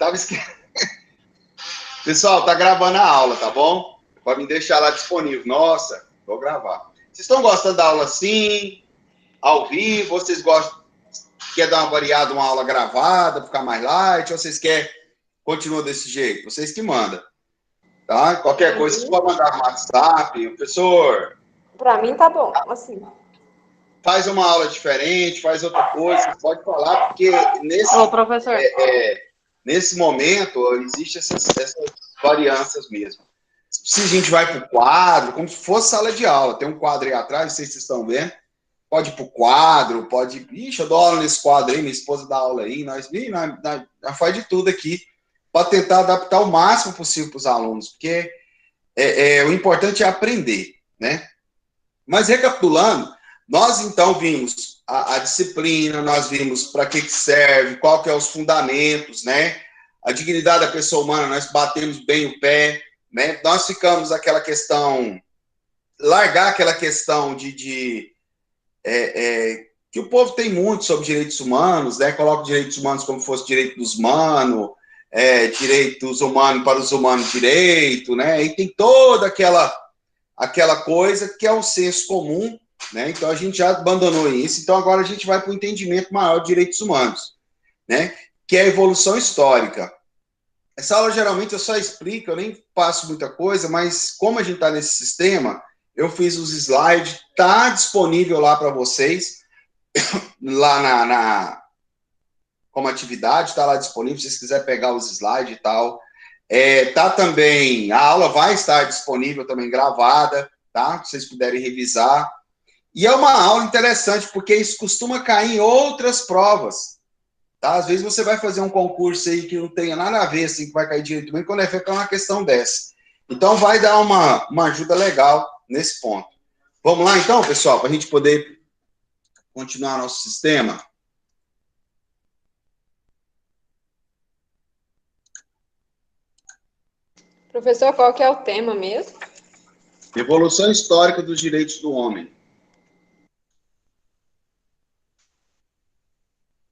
Tava esquecendo. Pessoal, tá gravando a aula, tá bom? Pode me deixar lá disponível. Nossa, vou gravar. Vocês estão gostando da aula assim, ao vivo? Vocês gostam, quer dar uma variada, uma aula gravada, ficar mais light? Ou vocês querem, continua desse jeito? Vocês que mandam, tá? Qualquer coisa, vocês podem mandar no WhatsApp. O professor... Para mim tá bom, assim. Faz uma aula diferente, faz outra coisa, você pode falar, porque nesse... Ô, professor. Nesse momento, existem essas variâncias mesmo. Se a gente vai para o quadro, como se fosse sala de aula, tem um quadro aí atrás, não sei se vocês estão vendo, pode ir para o quadro, pode... Ixi, eu dou aula nesse quadro aí, minha esposa dá aula aí, nós faz de tudo aqui, para tentar adaptar o máximo possível para os alunos, porque o importante é aprender, né? Mas recapitulando, nós então vimos a disciplina, nós vimos para que serve, qual que é os fundamentos, né? A dignidade da pessoa humana, nós batemos bem o pé, né? Nós ficamos aquela questão, largar aquela questão que o povo tem muito sobre direitos humanos, né? Coloca direitos humanos como se fosse direito dos humanos, direitos humanos para os humanos direito, né? E tem toda aquela coisa que é um senso comum, né? Então a gente já abandonou isso, então agora a gente vai para o entendimento maior de direitos humanos, né? Que é a evolução histórica. Essa aula geralmente eu só explico, eu nem passo muita coisa, mas como a gente está nesse sistema, eu fiz os slides, está disponível lá para vocês, lá como atividade, está lá disponível, se vocês quiserem pegar os slides e tal. Tá também, a aula vai estar disponível também gravada, tá? Se vocês puderem revisar. E é uma aula interessante, porque isso costuma cair em outras provas, tá? Às vezes você vai fazer um concurso aí que não tenha nada a ver, assim, que vai cair direito, mas quando ficar uma questão dessa. Então, vai dar uma ajuda legal nesse ponto. Vamos lá, então, pessoal, para a gente poder continuar nosso sistema? Professor, qual que é o tema mesmo? Evolução histórica dos direitos do homem.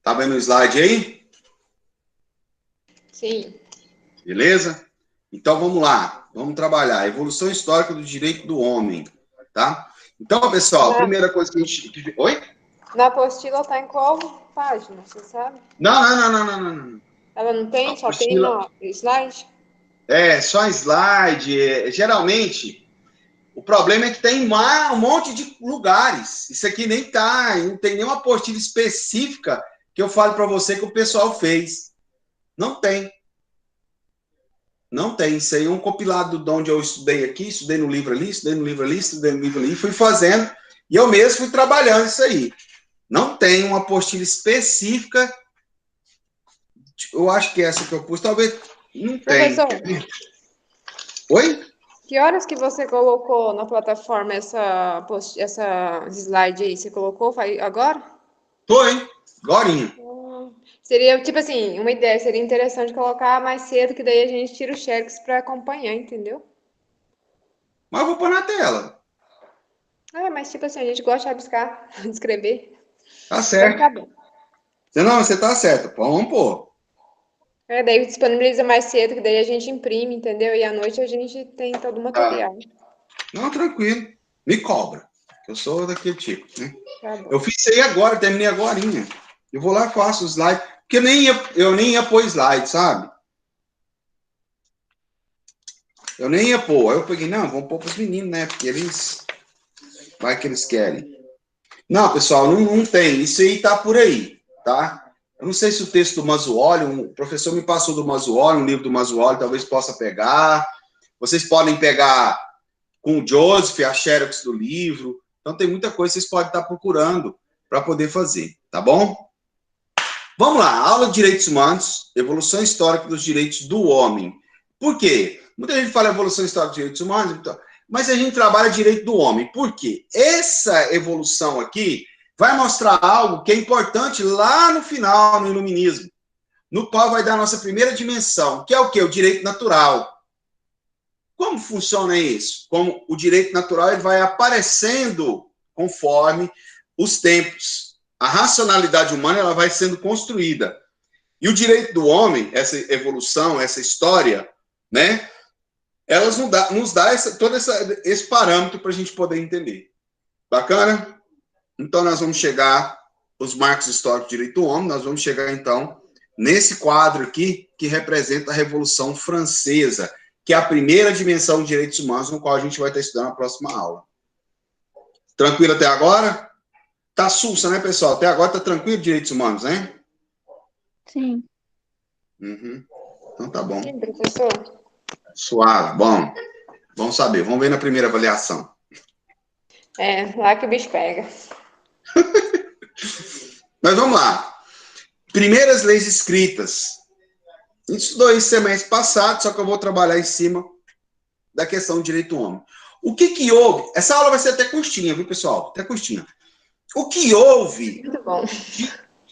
Tá vendo o slide aí? Sim. Beleza? Então, vamos lá. Vamos trabalhar. Evolução histórica do direito do homem, tá? Então, pessoal, a primeira coisa que a gente... Oi? Na apostila tá em qual página, você sabe? Não. Ela não tem? Só tem no slide? Só slide. Geralmente, o problema é que tem um monte de lugares. Isso aqui nem tá, não tem nenhuma apostila específica que eu falo para você que o pessoal fez. Não tem. Não tem. Isso aí é um compilado de onde eu estudei aqui, estudei no livro ali, estudei no livro ali, estudei no livro ali, fui fazendo, e eu mesmo fui trabalhando isso aí. Não tem uma apostila específica. Eu acho que essa que eu pus, talvez não tem. Professor, Oi? que horas que você colocou na plataforma essa slide aí? Você colocou agora? Tô, hein? Agorinha. Seria, tipo assim, uma ideia, seria interessante colocar mais cedo, que daí a gente tira os cheques para acompanhar, entendeu? Mas eu vou pôr na tela. Mas tipo assim, a gente gosta de rabiscar, de escrever. Tá certo. Então tá bom. Não, você tá certo. Vamos pôr. Daí disponibiliza mais cedo, que daí a gente imprime, entendeu? E à noite a gente tem todo o material. Não, tranquilo. Me cobra. Eu sou daquele tipo, né? Tá bom. Eu fiz isso aí agora, terminei agorinha. Eu vou lá e faço o slide. Porque eu nem ia pôr slide, sabe? Eu nem ia pôr. Aí eu peguei, não, vamos pôr para os meninos, né? Porque eles... Vai que eles querem. Não, pessoal, não tem. Isso aí tá por aí, tá? Eu não sei se o texto do Mazzuoli, o professor me passou do Mazzuoli, um livro do Mazzuoli, talvez possa pegar. Vocês podem pegar com o Joseph, a xerox do livro. Então, tem muita coisa que vocês podem estar procurando para poder fazer, tá bom? Vamos lá, aula de direitos humanos, evolução histórica dos direitos do homem. Por quê? Muita gente fala evolução histórica dos direitos humanos, mas a gente trabalha direito do homem. Por quê? Essa evolução aqui vai mostrar algo que é importante lá no final, no iluminismo, no qual vai dar a nossa primeira dimensão, que é o quê? O direito natural. Como funciona isso? Como o direito natural ele vai aparecendo conforme os tempos. A racionalidade humana ela vai sendo construída. E o direito do homem, essa evolução, essa história, né? Elas nos dá todo esse parâmetro para a gente poder entender. Bacana? Então, nós vamos chegar, os marcos históricos do direito do homem, nós vamos chegar, então, nesse quadro aqui, que representa a Revolução Francesa, que é a primeira dimensão de direitos humanos, no qual a gente vai estar estudando na próxima aula. Tranquilo até agora? Tá sussa, né, pessoal? Até agora tá tranquilo direitos humanos, né? Sim. Uhum. Então tá bom. Sim, professor. Suave, bom. Vamos saber, vamos ver na primeira avaliação. Lá que o bicho pega. Mas vamos lá. Primeiras leis escritas. A gente estudou isso semestre passado, só que eu vou trabalhar em cima da questão do direito do homem. O que houve? Essa aula vai ser até curtinha, viu, pessoal? Até curtinha. O que houve Muito bom.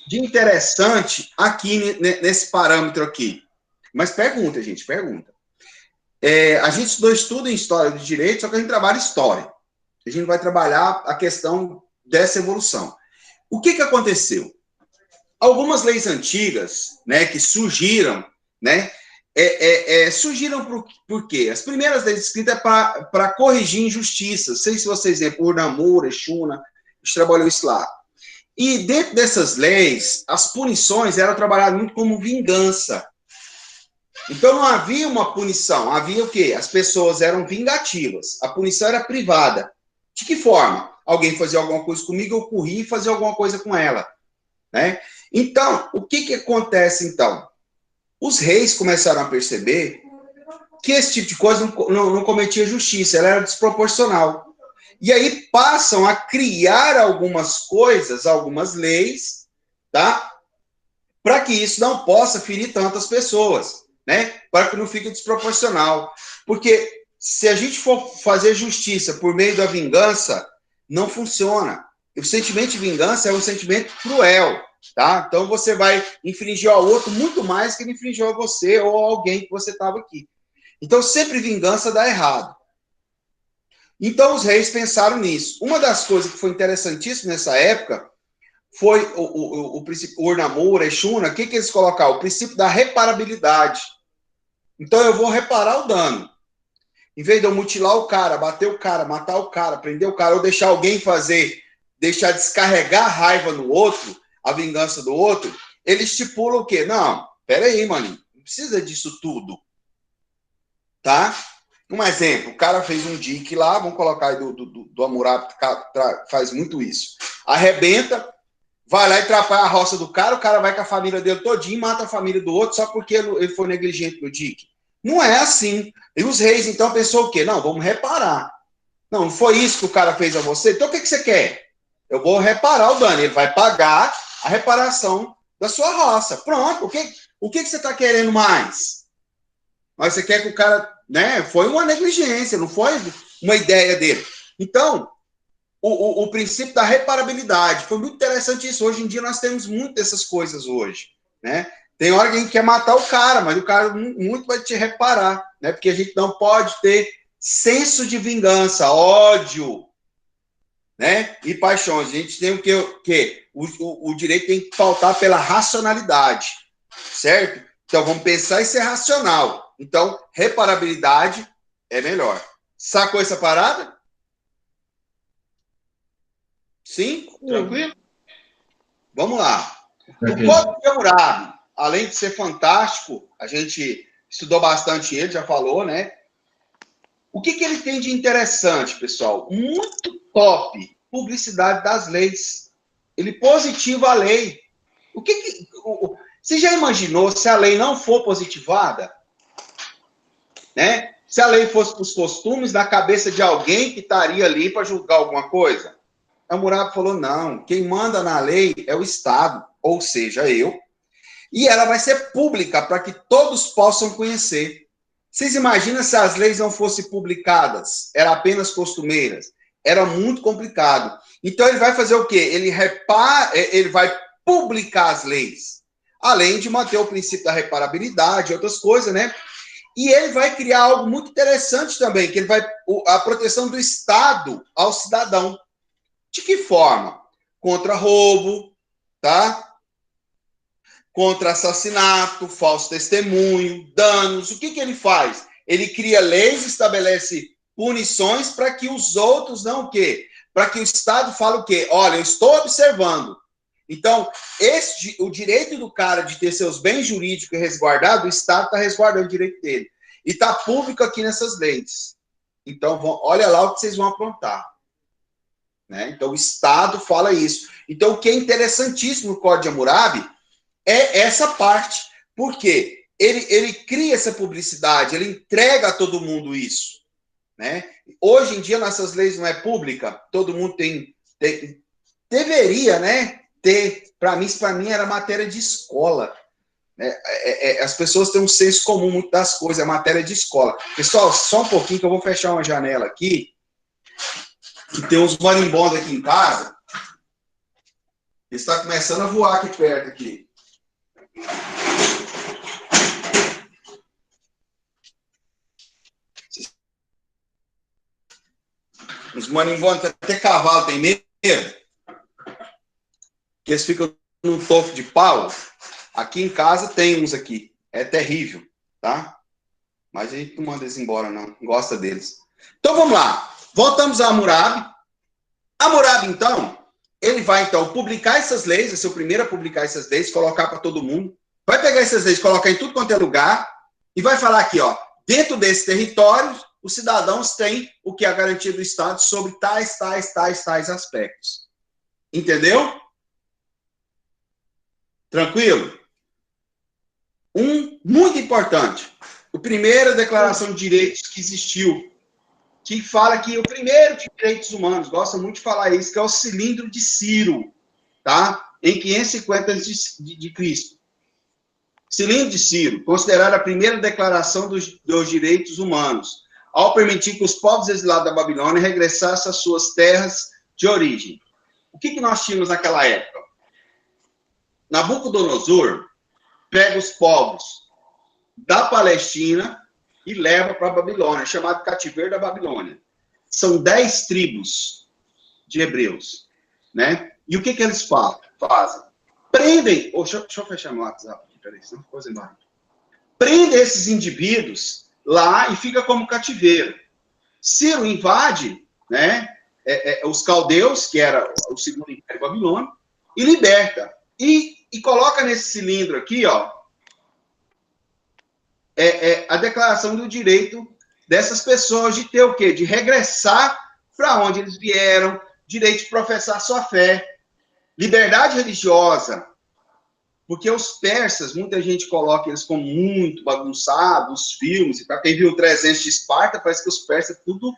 de interessante aqui nesse parâmetro aqui? Mas pergunta, gente, pergunta. A gente estuda em história do direito, só que a gente trabalha história. A gente vai trabalhar a questão dessa evolução. O que aconteceu? Algumas leis antigas, né, que surgiram, né, surgiram por quê? As primeiras leis escritas é para corrigir injustiças. Não sei se vocês lembram, Urnamur, Exuna, a gente trabalhou isso lá. E dentro dessas leis, as punições eram trabalhadas muito como vingança. Então não havia uma punição, havia o quê? As pessoas eram vingativas. A punição era privada. De que forma? Alguém fazia alguma coisa comigo, eu corri e fazia alguma coisa com ela, né? Então, o que acontece, então? Os reis começaram a perceber que esse tipo de coisa não cometia justiça, ela era desproporcional. E aí passam a criar algumas coisas, algumas leis, tá? Para que isso não possa ferir tantas pessoas, né? Para que não fique desproporcional. Porque se a gente for fazer justiça por meio da vingança, não funciona. O sentimento de vingança é um sentimento cruel, tá? Então você vai infringir ao outro muito mais que ele infringiu a você ou a alguém que você estava aqui. Então sempre vingança dá errado. Então os reis pensaram nisso. Uma das coisas que foi interessantíssima nessa época foi o princípio Urnamur, Exuna, o que eles colocaram? O princípio da reparabilidade. Então eu vou reparar o dano. Em vez de eu mutilar o cara, bater o cara, matar o cara, prender o cara, ou deixar alguém deixar descarregar a raiva no outro, a vingança do outro, ele estipula o quê? Não, peraí, mano, não precisa disso tudo. Tá? Um exemplo, o cara fez um dique lá, vamos colocar aí do Hammurabi, faz muito isso. Arrebenta, vai lá e atrapalha a roça do cara, o cara vai com a família dele todinho, mata a família do outro só porque ele foi negligente no dique. Não é assim. E os reis, então, pensou o quê? Não, vamos reparar. Não foi isso que o cara fez a você? Então, o que você quer? Eu vou reparar o dano. Ele vai pagar a reparação da sua roça. Pronto. O que você está querendo mais? Mas você quer que o cara... né? Foi uma negligência, não foi uma ideia dele. Então, o princípio da reparabilidade. Foi muito interessante isso. Hoje em dia, nós temos muito dessas coisas hoje, né? Tem hora que a gente quer matar o cara, mas o cara muito vai te reparar, né? Porque a gente não pode ter senso de vingança, ódio, né? E paixões. A gente tem o quê? O direito tem que pautar pela racionalidade, certo? Então, vamos pensar e ser racional. Então, reparabilidade é melhor. Sacou essa parada? Sim? Tranquilo? Vamos lá. O Código de Hammurabi, além de ser fantástico, a gente estudou bastante ele, já falou, né? O que ele tem de interessante, pessoal? Muito top. Publicidade das leis. Ele positiva a lei. Você já imaginou se a lei não for positivada? Né? Se a lei fosse para os costumes da cabeça de alguém que estaria ali para julgar alguma coisa? Hammurabi falou, não, quem manda na lei é o Estado, ou seja, eu, e ela vai ser pública para que todos possam conhecer. Vocês imaginam se as leis não fossem publicadas, eram apenas costumeiras? Era muito complicado. Então ele vai fazer o quê? Ele vai publicar as leis, além de manter o princípio da reparabilidade e outras coisas, né? E ele vai criar algo muito interessante também, que ele vai a proteção do Estado ao cidadão. De que forma? Contra roubo, tá? contra assassinato, falso testemunho, danos. O que ele faz? Ele cria leis, estabelece punições para que os outros não o quê? Para que o Estado fale o quê? Olha, eu estou observando. Então, o direito do cara de ter seus bens jurídicos resguardados, o Estado está resguardando o direito dele. E está público aqui nessas leis. Então, olha lá o que vocês vão aprontar. Né? Então, o Estado fala isso. Então, o que é interessantíssimo no Código de Hammurabi é essa parte. Por quê? Ele cria essa publicidade, ele entrega a todo mundo isso. Né? Hoje em dia, nossas leis não é pública, todo mundo deveria, né, ter. Para mim era matéria de escola. As pessoas têm um senso comum muito das coisas, é matéria de escola. Pessoal, só um pouquinho que eu vou fechar uma janela aqui, que tem uns marimbondos aqui em casa. Está começando a voar aqui perto aqui. Os marimbondos, até cavalo tem medo, que eles ficam num tofo de pau. Aqui em casa tem uns aqui. É terrível, tá? Mas a gente não manda eles embora, não. Gosta deles. Então, vamos lá. Voltamos a Hammurabi. Hammurabi, então, ele vai, então, publicar essas leis. É seu primeiro a publicar essas leis, colocar para todo mundo. Vai pegar essas leis, colocar em tudo quanto é lugar e vai falar aqui, ó. Dentro desse território, os cidadãos têm o que é a garantia do Estado sobre tais aspectos. Entendeu? Tranquilo? Muito importante. A primeira declaração de direitos que existiu, que fala que o primeiro de direitos humanos, gosta muito de falar isso, que é o cilindro de Ciro, tá? Em 550 a.C. Cilindro de Ciro, considerada a primeira declaração dos direitos humanos, ao permitir que os povos exilados da Babilônia regressassem às suas terras de origem. O que nós tínhamos naquela época? Nabucodonosor pega os povos da Palestina e leva para a Babilônia, chamado cativeiro da Babilônia. São 10 tribos de hebreus, né? E o que eles fazem? Prendem... deixa eu fechar meu WhatsApp aqui, peraí, senão ficou embora. Prendem esses indivíduos lá e fica como cativeiro. Ciro invade, né, os caldeus, que era o segundo império babilônico, e liberta. E coloca nesse cilindro aqui, ó, a declaração do direito dessas pessoas de ter o quê? De regressar para onde eles vieram, direito de professar sua fé, liberdade religiosa, porque os persas, muita gente coloca eles como muito bagunçados, os filmes, e para quem viu o 300 de Esparta, parece que os persas é tudo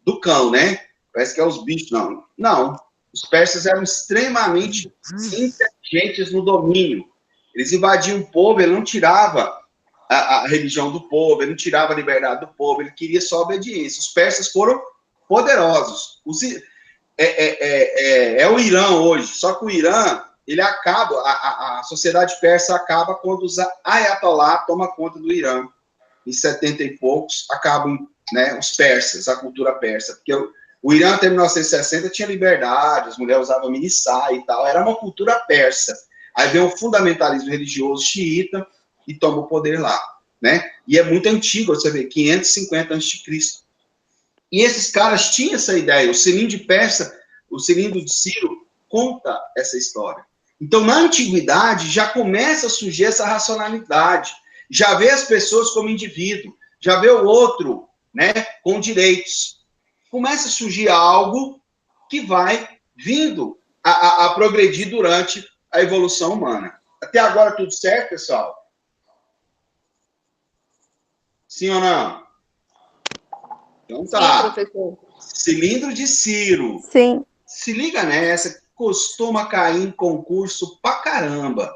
do cão, né? Parece que é os bichos, não. Não, os persas eram extremamente inteligentes no domínio. Eles invadiam o povo, ele não tirava a religião do povo, ele não tirava a liberdade do povo, ele queria só obediência. Os persas foram poderosos. É o Irã hoje, só que o Irã, ele acaba, a sociedade persa acaba quando os Ayatollah toma conta do Irã. Em 70 e poucos, acabam, né, os persas, a cultura persa, porque o Irã, até 1960, tinha liberdade, as mulheres usavam mini saia e tal, era uma cultura persa. Aí vem o fundamentalismo religioso xiita e toma o poder lá, né? E é muito antigo, você vê, 550 a.C. E esses caras tinham essa ideia, o cilindro de Persa, o cilindro de Ciro, conta essa história. Então, na antiguidade, já começa a surgir essa racionalidade, já vê as pessoas como indivíduo, já vê o outro, né, com direitos. Começa a surgir algo que vai vindo a progredir durante a evolução humana. Até agora tudo certo, pessoal? Sim ou não? Então tá. Sim, professor. Cilindro de Ciro. Sim. Se liga nessa, costuma cair em concurso pra caramba,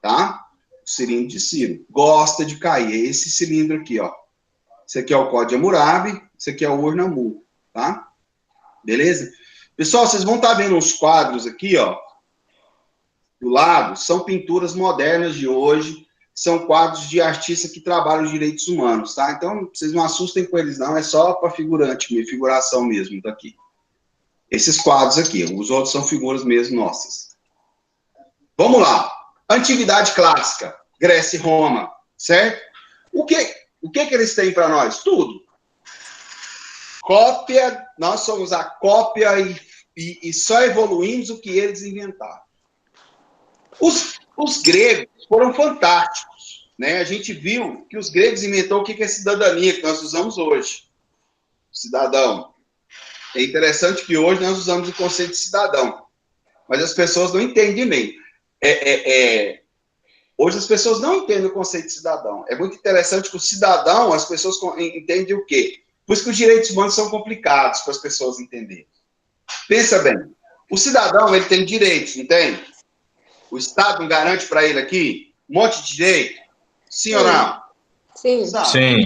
tá? O cilindro de Ciro. Gosta de cair. É esse cilindro aqui, ó. Esse aqui é o Código de Hammurabi, esse aqui é o Ur-Nammu, tá? Beleza? Pessoal, vocês vão estar vendo uns quadros aqui, ó. Do lado, são pinturas modernas de hoje, são quadros de artistas que trabalham os direitos humanos, tá? Então, vocês não assustem com eles, não, é só para figuração mesmo daqui. Esses quadros aqui, os outros são figuras mesmo nossas. Vamos lá. Antiguidade clássica, Grécia e Roma, certo? O que eles têm para nós? Tudo. Cópia, nós somos a cópia e só evoluímos o que eles inventaram. Os gregos foram fantásticos, né? A gente viu que os gregos inventaram o que é cidadania, que nós usamos hoje. Cidadão. É interessante que hoje nós usamos o conceito de cidadão, mas as pessoas não entendem bem. Hoje as pessoas não entendem o conceito de cidadão. É muito interessante que o cidadão, as pessoas entendem o quê? Por isso que os direitos humanos são complicados para as pessoas entenderem. Pensa bem, o cidadão, ele tem direitos, não tem? O Estado não garante para ele aqui um monte de direito? Sim ou não? Sim. Sim.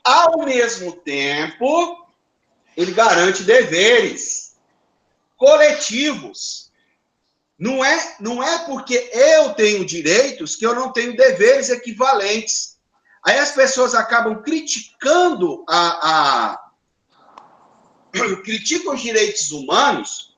Ao mesmo tempo, ele garante deveres coletivos. Não é porque eu tenho direitos que eu não tenho deveres equivalentes. Aí as pessoas acabam criticando criticam os direitos humanos,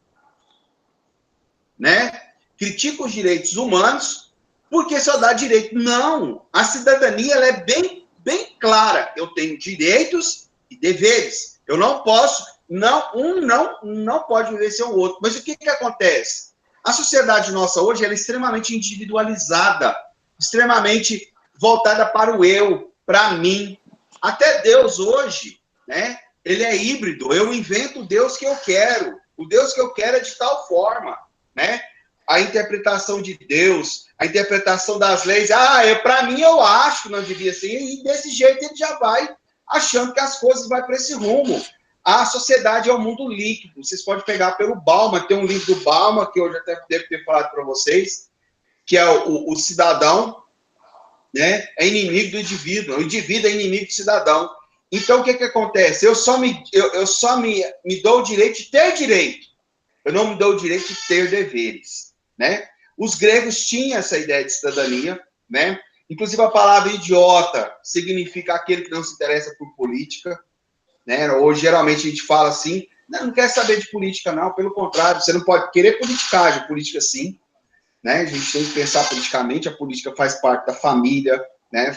né? Criticam os direitos humanos porque só dá direito. Não, a cidadania ela é bem clara. Eu tenho direitos e deveres. Eu não posso, não pode viver sem o outro. Mas o que acontece? A sociedade nossa hoje ela é extremamente individualizada, extremamente voltada para o eu, para mim. Até Deus hoje, né? Ele é híbrido. Eu invento o Deus que eu quero. O Deus que eu quero é de tal forma, né? A interpretação de Deus, a interpretação das leis. Para mim eu acho que não devia ser. E desse jeito ele já vai achando que as coisas vão para esse rumo. A sociedade é um mundo líquido. Vocês podem pegar pelo Bauman, tem um livro do Bauman, que eu já até devo ter falado para vocês, que é o cidadão, né? É inimigo do indivíduo. O indivíduo é inimigo do cidadão. Então, o que acontece? Eu só me dou o direito de ter direito. Eu não me dou o direito de ter deveres, né? Os gregos tinham essa ideia de cidadania, né? Inclusive, a palavra idiota significa aquele que não se interessa por política, né? Hoje, geralmente, a gente fala assim, não quer saber de política, não. Pelo contrário, você não pode querer politicagem, política sim, né? A gente tem que pensar politicamente, a política faz parte da família, né?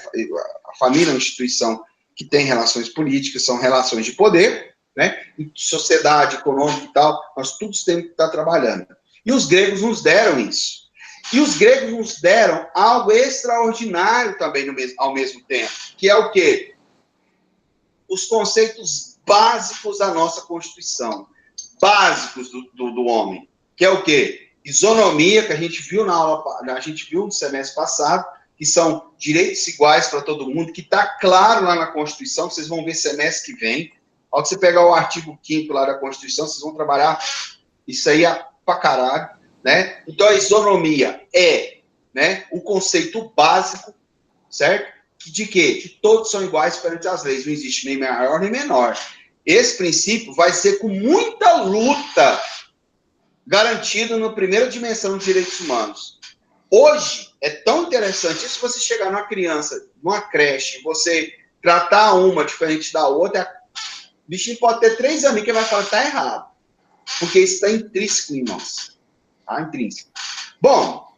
A família é uma instituição que tem relações políticas, são relações de poder, né? Em sociedade, econômica e tal, nós todos temos que estar trabalhando. E os gregos nos deram isso. E os gregos nos deram algo extraordinário também ao mesmo tempo, que é o quê? Os conceitos básicos da nossa Constituição, básicos do homem, que é o quê? Isonomia, que a gente viu no semestre passado, que são direitos iguais para todo mundo, que está claro lá na Constituição, que vocês vão ver semestre que vem. Ao que você pegar o artigo 5º lá da Constituição, vocês vão trabalhar isso aí pra caralho, né? Então, a isonomia é, né, o conceito básico, certo? De quê? Que todos são iguais perante as leis, não existe nem maior nem menor. Esse princípio vai ser com muita luta garantido na primeira dimensão dos direitos humanos. Hoje, é tão interessante, se você chegar numa criança, numa creche, você tratar uma diferente da outra, o bichinho pode ter 3 anos que vai falar que está errado. Porque isso está intrínseco em nós. Tá? Intrínseco. Bom,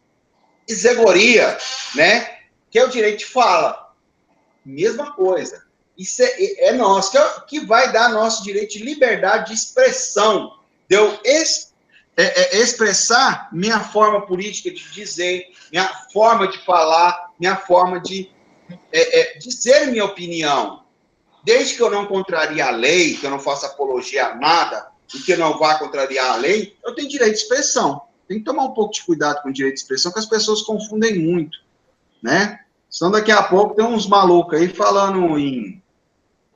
isegoria, né? Que é o direito de fala. Mesma coisa. Isso é nosso, que vai dar nosso direito de liberdade de expressão. De eu expressar minha forma política de dizer, minha forma de falar, minha forma de dizer minha opinião. Desde que eu não contrarie a lei, que eu não faça apologia a nada, e que eu não vá contrariar a lei, eu tenho direito de expressão. Tem que tomar um pouco de cuidado com o direito de expressão, que as pessoas confundem muito, né? Senão daqui a pouco tem uns malucos aí falando em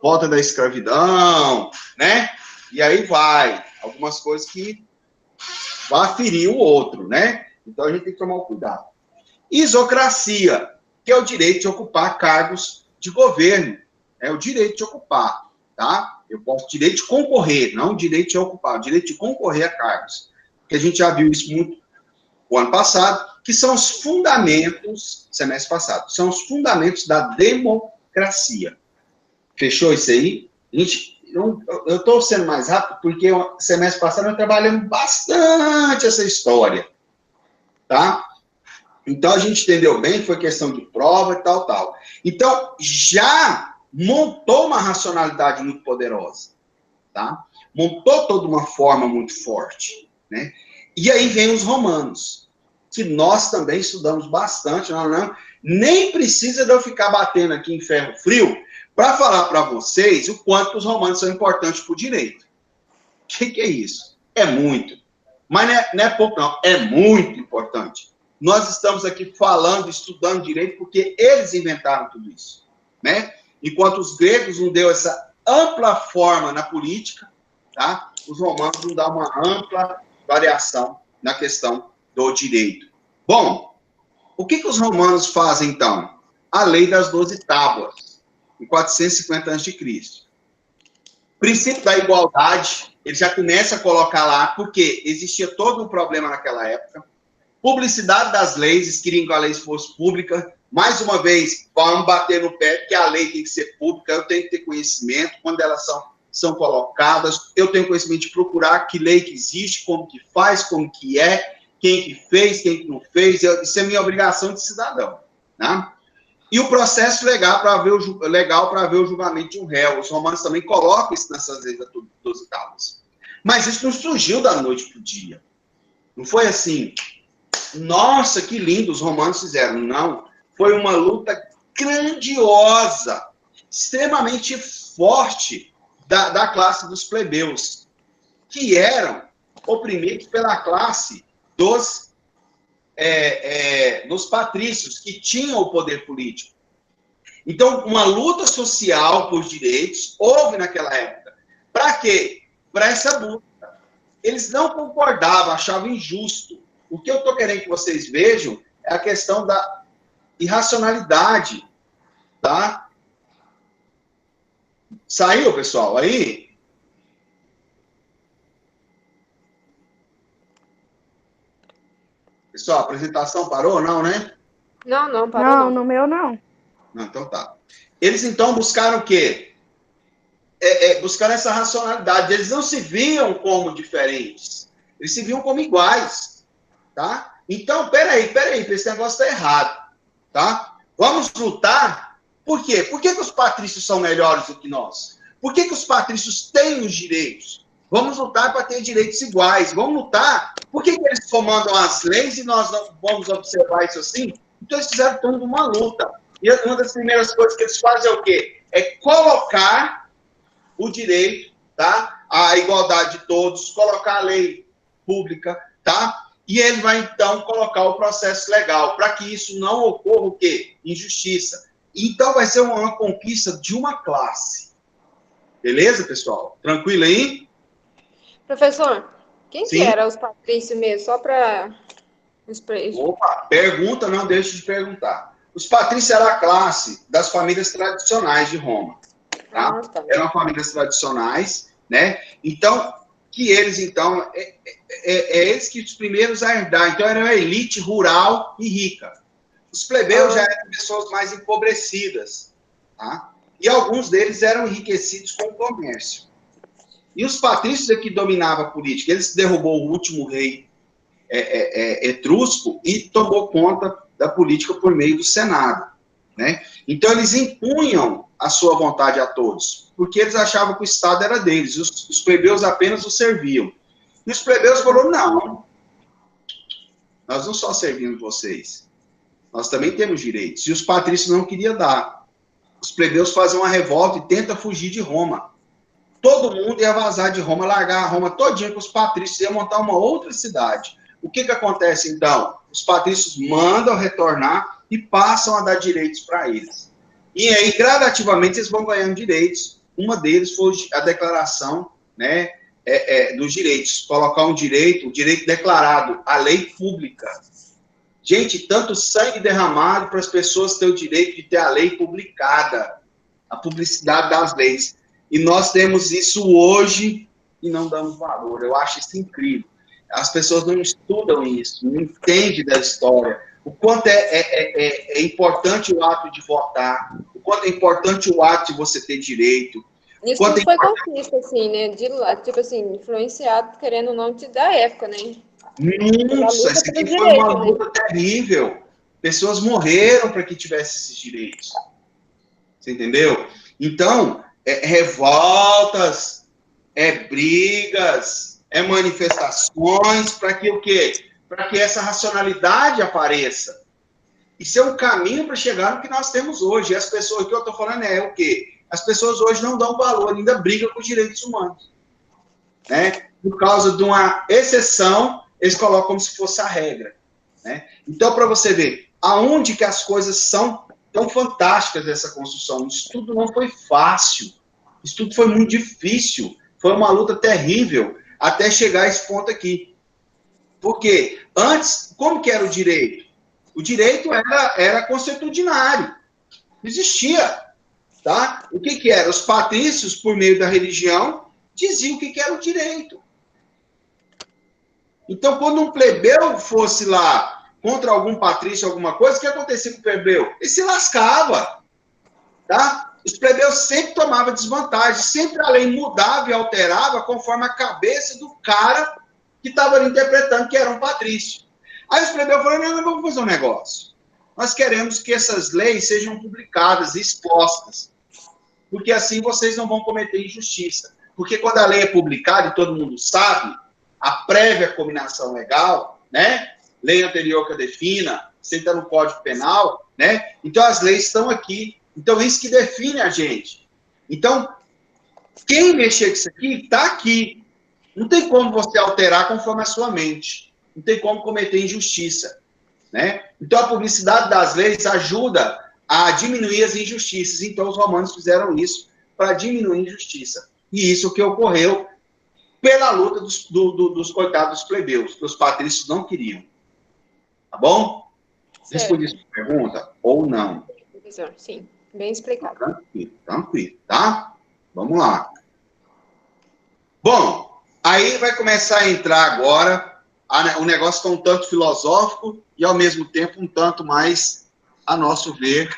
volta da escravidão, né? E aí vai. Algumas coisas que vai ferir o outro, né? Então a gente tem que tomar um cuidado. Isocracia, que é o direito de ocupar cargos de governo. É o direito de ocupar, tá? Eu posso direito de concorrer, não o direito de ocupar, o direito de concorrer a cargos. Porque a gente já viu isso muito o ano passado, que são os fundamentos, semestre passado, são os fundamentos da democracia. Fechou isso aí? Eu estou sendo mais rápido porque semestre passado nós trabalhamos bastante essa história, tá? Então, a gente entendeu bem que foi questão de prova e tal, tal. Então, já montou uma racionalidade muito poderosa, tá? Montou toda uma forma muito forte, né? E aí vem os romanos, que nós também estudamos bastante, não, nem precisa de eu ficar batendo aqui em ferro frio para falar para vocês o quanto os romanos são importantes para o direito. O que é isso? É muito. Mas não é pouco, não. É muito importante. Nós estamos aqui falando, estudando direito, porque eles inventaram tudo isso, né? Enquanto os gregos não deu essa ampla forma na política, tá? Os romanos não dão uma ampla variação na questão do direito. Bom, o que os romanos fazem, então? A lei das 12 tábuas, em 450 a.C. Princípio da igualdade, ele já começa a colocar lá, porque existia todo um problema naquela época. Publicidade das leis, eles queriam que a lei fosse pública. Mais uma vez, vamos bater no pé, que a lei tem que ser pública, eu tenho que ter conhecimento, quando elas são colocadas, eu tenho conhecimento de procurar que lei que existe, como que faz, como que é, quem que fez, quem que não fez, isso é minha obrigação de cidadão, né? E o processo legal para ver o julgamento de um réu. Os romanos também colocam isso nessas leis das 12 tábuas. Mas isso não surgiu da noite para o dia. Não foi assim, nossa, que lindo, os romanos fizeram. Não, foi uma luta grandiosa, extremamente forte da classe dos plebeus, que eram oprimidos pela classe dos patrícios, que tinham o poder político. Então, uma luta social por direitos houve naquela época. Para quê? Para essa luta. Eles não concordavam, achavam injusto. O que eu estou querendo que vocês vejam é a questão da irracionalidade, tá? Saiu, pessoal, aí? Pessoal, a apresentação parou, não, né? Não, parou não. No meu não. Não, então tá. Eles, então, buscaram o quê? Buscaram essa racionalidade. Eles não se viam como diferentes. Eles se viam como iguais, tá? Então, peraí, esse negócio está errado, tá? Vamos lutar. Por quê? Por que os patrícios são melhores do que nós? Por que os patrícios têm os direitos? Vamos lutar para ter direitos iguais. Vamos lutar. Por que eles comandam as leis e nós não vamos observar isso assim? Então, eles fizeram toda uma luta. E uma das primeiras coisas que eles fazem é o quê? É colocar o direito, tá? A igualdade de todos, colocar a lei pública, tá? E ele vai, então, colocar o processo legal, para que isso não ocorra o quê? Injustiça. Então, vai ser uma conquista de uma classe. Beleza, pessoal? Tranquilo aí? Professor, quem Sim. que era os patrícios mesmo? Só para... Opa, pergunta, não deixe de perguntar. Os patrícios eram a classe das famílias tradicionais de Roma. Tá? Eram famílias tradicionais, né? Então, que eles, então, eles que os primeiros a herdar. Então, era uma elite rural e rica. Os plebeus já eram pessoas mais empobrecidas, tá? E alguns deles eram enriquecidos com o comércio. E os patrícios é que dominavam a política. Eles derrubou o último rei etrusco e tomou conta da política por meio do Senado, né? Então, eles impunham a sua vontade a todos, porque eles achavam que o Estado era deles, os plebeus apenas o serviam. E os plebeus falaram, não, nós não só servimos vocês, nós também temos direitos. E os patrícios não queriam dar. Os plebeus fazem uma revolta e tentam fugir de Roma. Todo mundo ia vazar de Roma, largar a Roma todinha, com os patrícios iam montar uma outra cidade. O que acontece, então? Os patrícios mandam retornar e passam a dar direitos para eles. E aí, gradativamente, eles vão ganhando direitos. Uma deles foi a declaração, né, dos direitos. Colocar um direito, o direito declarado, a lei pública. Gente, tanto sangue derramado para as pessoas terem o direito de ter a lei publicada. A publicidade das leis. E nós temos isso hoje e não damos valor. Eu acho isso incrível. As pessoas não estudam isso, não entendem da história. O quanto é importante o ato de votar, o quanto é importante o ato de você ter direito. Isso tudo foi conquista, assim, né? Tipo assim, influenciado, querendo ou não, da época, né? Nossa, isso aqui foi uma luta terrível. Pessoas morreram para que tivesse esses direitos. Você entendeu? Então, revoltas, brigas, manifestações, para que o quê? Para que essa racionalidade apareça. Isso é um caminho para chegar no que nós temos hoje. E as pessoas, o que eu estou falando é o quê? As pessoas hoje não dão valor, ainda brigam com os direitos humanos. Né? Por causa de uma exceção, eles colocam como se fosse a regra. Né? Então, para você ver, aonde que as coisas são tão fantásticas dessa construção. Isso tudo não foi fácil. Isso tudo foi muito difícil. Foi uma luta terrível até chegar a esse ponto aqui. Porque antes, como que era o direito? O direito era consuetudinário. Não existia. Tá? O que era? Os patrícios, por meio da religião, diziam o que era o direito. Então, quando um plebeu fosse lá contra algum patrício, alguma coisa, o que acontecia com o plebeu? Ele se lascava. Tá? Os plebeus sempre tomavam desvantagem, sempre a lei mudava e alterava conforme a cabeça do cara que estava ali interpretando que era um patrício. Aí os plebeus falaram, não, vamos fazer um negócio. Nós queremos que essas leis sejam publicadas e expostas, porque assim vocês não vão cometer injustiça. Porque quando a lei é publicada, e todo mundo sabe, a prévia cominação legal, né? Lei anterior que a defina, senta no Código Penal, né? Então as leis estão aqui. Então isso que define a gente. Então, quem mexer com isso aqui, está aqui. Não tem como você alterar conforme a sua mente. Não tem como cometer injustiça. Né? Então a publicidade das leis ajuda a diminuir as injustiças. Então os romanos fizeram isso para diminuir a injustiça. E isso que ocorreu pela luta dos coitados plebeus, que os patrícios não queriam. Tá bom? Respondi essa pergunta? Ou não? Sim, bem explicado. Tranquilo, tá? Vamos lá. Bom, aí vai começar a entrar agora, o negócio está um tanto filosófico e, ao mesmo tempo, um tanto mais, a nosso ver,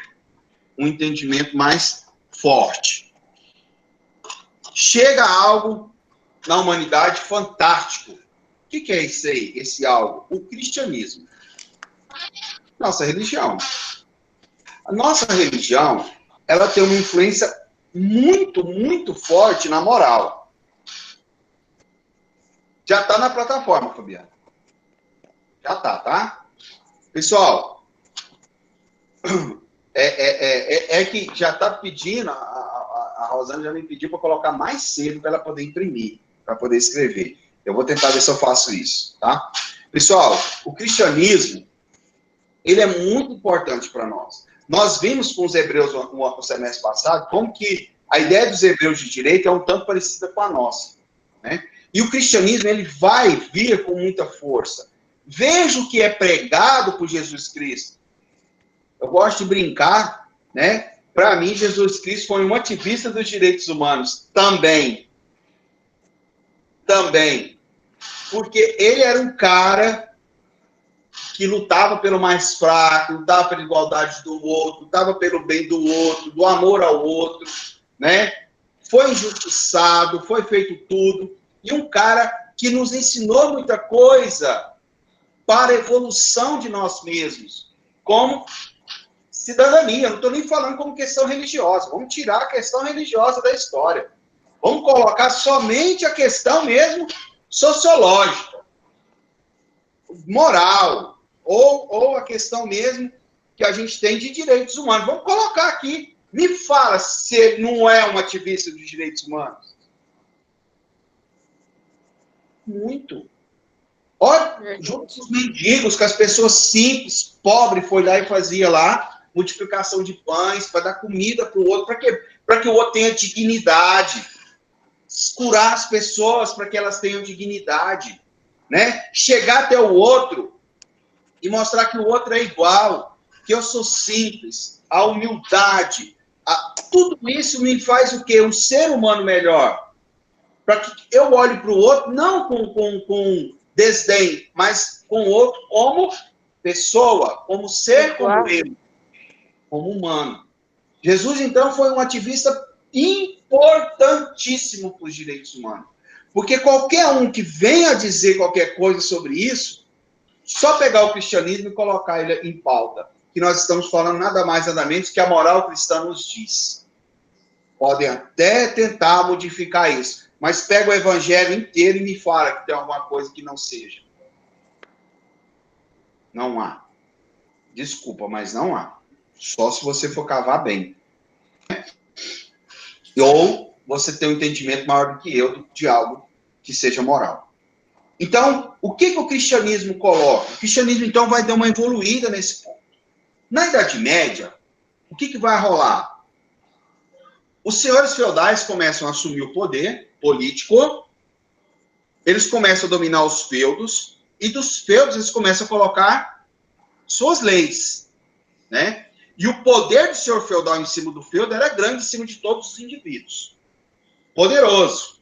um entendimento mais forte. Chega algo na humanidade fantástico. O que é isso aí, esse algo? O cristianismo. Nossa religião. A nossa religião, ela tem uma influência muito, muito forte na moral. Já está na plataforma, Fabiana. Já tá? Pessoal, que já está pedindo, a Rosana já me pediu para colocar mais cedo para ela poder imprimir, para poder escrever. Eu vou tentar ver se eu faço isso, tá? Pessoal, o cristianismo, ele é muito importante para nós. Nós vimos com os hebreus no semestre passado como que a ideia dos hebreus de direito é um tanto parecida com a nossa, né? E o cristianismo, ele vai vir com muita força. Veja o que é pregado por Jesus Cristo. Eu gosto de brincar, né? Para mim, Jesus Cristo foi um ativista dos direitos humanos. Também. Porque ele era um cara que lutava pelo mais fraco, lutava pela igualdade do outro, lutava pelo bem do outro, do amor ao outro, né? Foi injustiçado, foi feito tudo. E um cara que nos ensinou muita coisa para a evolução de nós mesmos, como cidadania. Não estou nem falando como questão religiosa. Vamos tirar a questão religiosa da história. Vamos colocar somente a questão mesmo sociológica, moral, ou a questão mesmo que a gente tem de direitos humanos. Vamos colocar aqui. Me fala se ele não é um ativista dos direitos humanos. Muito. Olha, junto com os mendigos, com as pessoas simples, pobres, foi lá e fazia lá multiplicação de pães, para dar comida para o outro, para quê? Para que o outro tenha dignidade. Curar as pessoas para que elas tenham dignidade. Né? Chegar até o outro e mostrar que o outro é igual, que eu sou simples, a humildade. Tudo isso me faz o quê? Um ser humano melhor. Para que eu olhe para o outro, não com desdém, mas com o outro como pessoa, como ser, como eu, como humano. Jesus, então, foi um ativista importantíssimo para os direitos humanos. Porque qualquer um que venha dizer qualquer coisa sobre isso, só pegar o cristianismo e colocar ele em pauta. que nós estamos falando nada mais, nada menos que a moral cristã nos diz. Podem até tentar modificar isso, mas pega o evangelho inteiro e me fala que tem alguma coisa que não seja. Não há. Desculpa, mas não há. Só se você for cavar bem. Ou você tem um entendimento maior do que eu de algo que seja moral. Então, o que o cristianismo coloca? O cristianismo, então, vai dar uma evoluída nesse ponto. Na Idade Média, o que vai rolar? Os senhores feudais começam a assumir o poder político, eles começam a dominar os feudos, e dos feudos eles começam a colocar suas leis, né? E o poder do senhor feudal em cima do feudo era grande em cima de todos os indivíduos. Poderoso,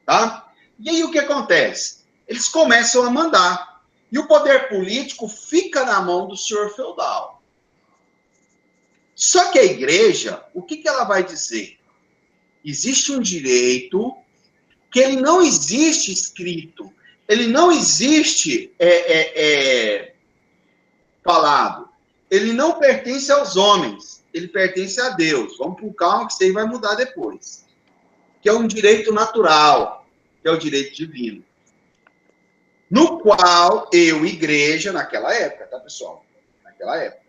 tá? E aí o que acontece? Eles começam a mandar. E o poder político fica na mão do senhor feudal. Só que a igreja, o que ela vai dizer? Existe um direito que ele não existe escrito, ele não existe falado, ele não pertence aos homens, ele pertence a Deus. Vamos com calma que isso aí vai mudar depois. Que é um direito natural, que é o direito divino. No qual eu, igreja, naquela época, tá, pessoal? Naquela época,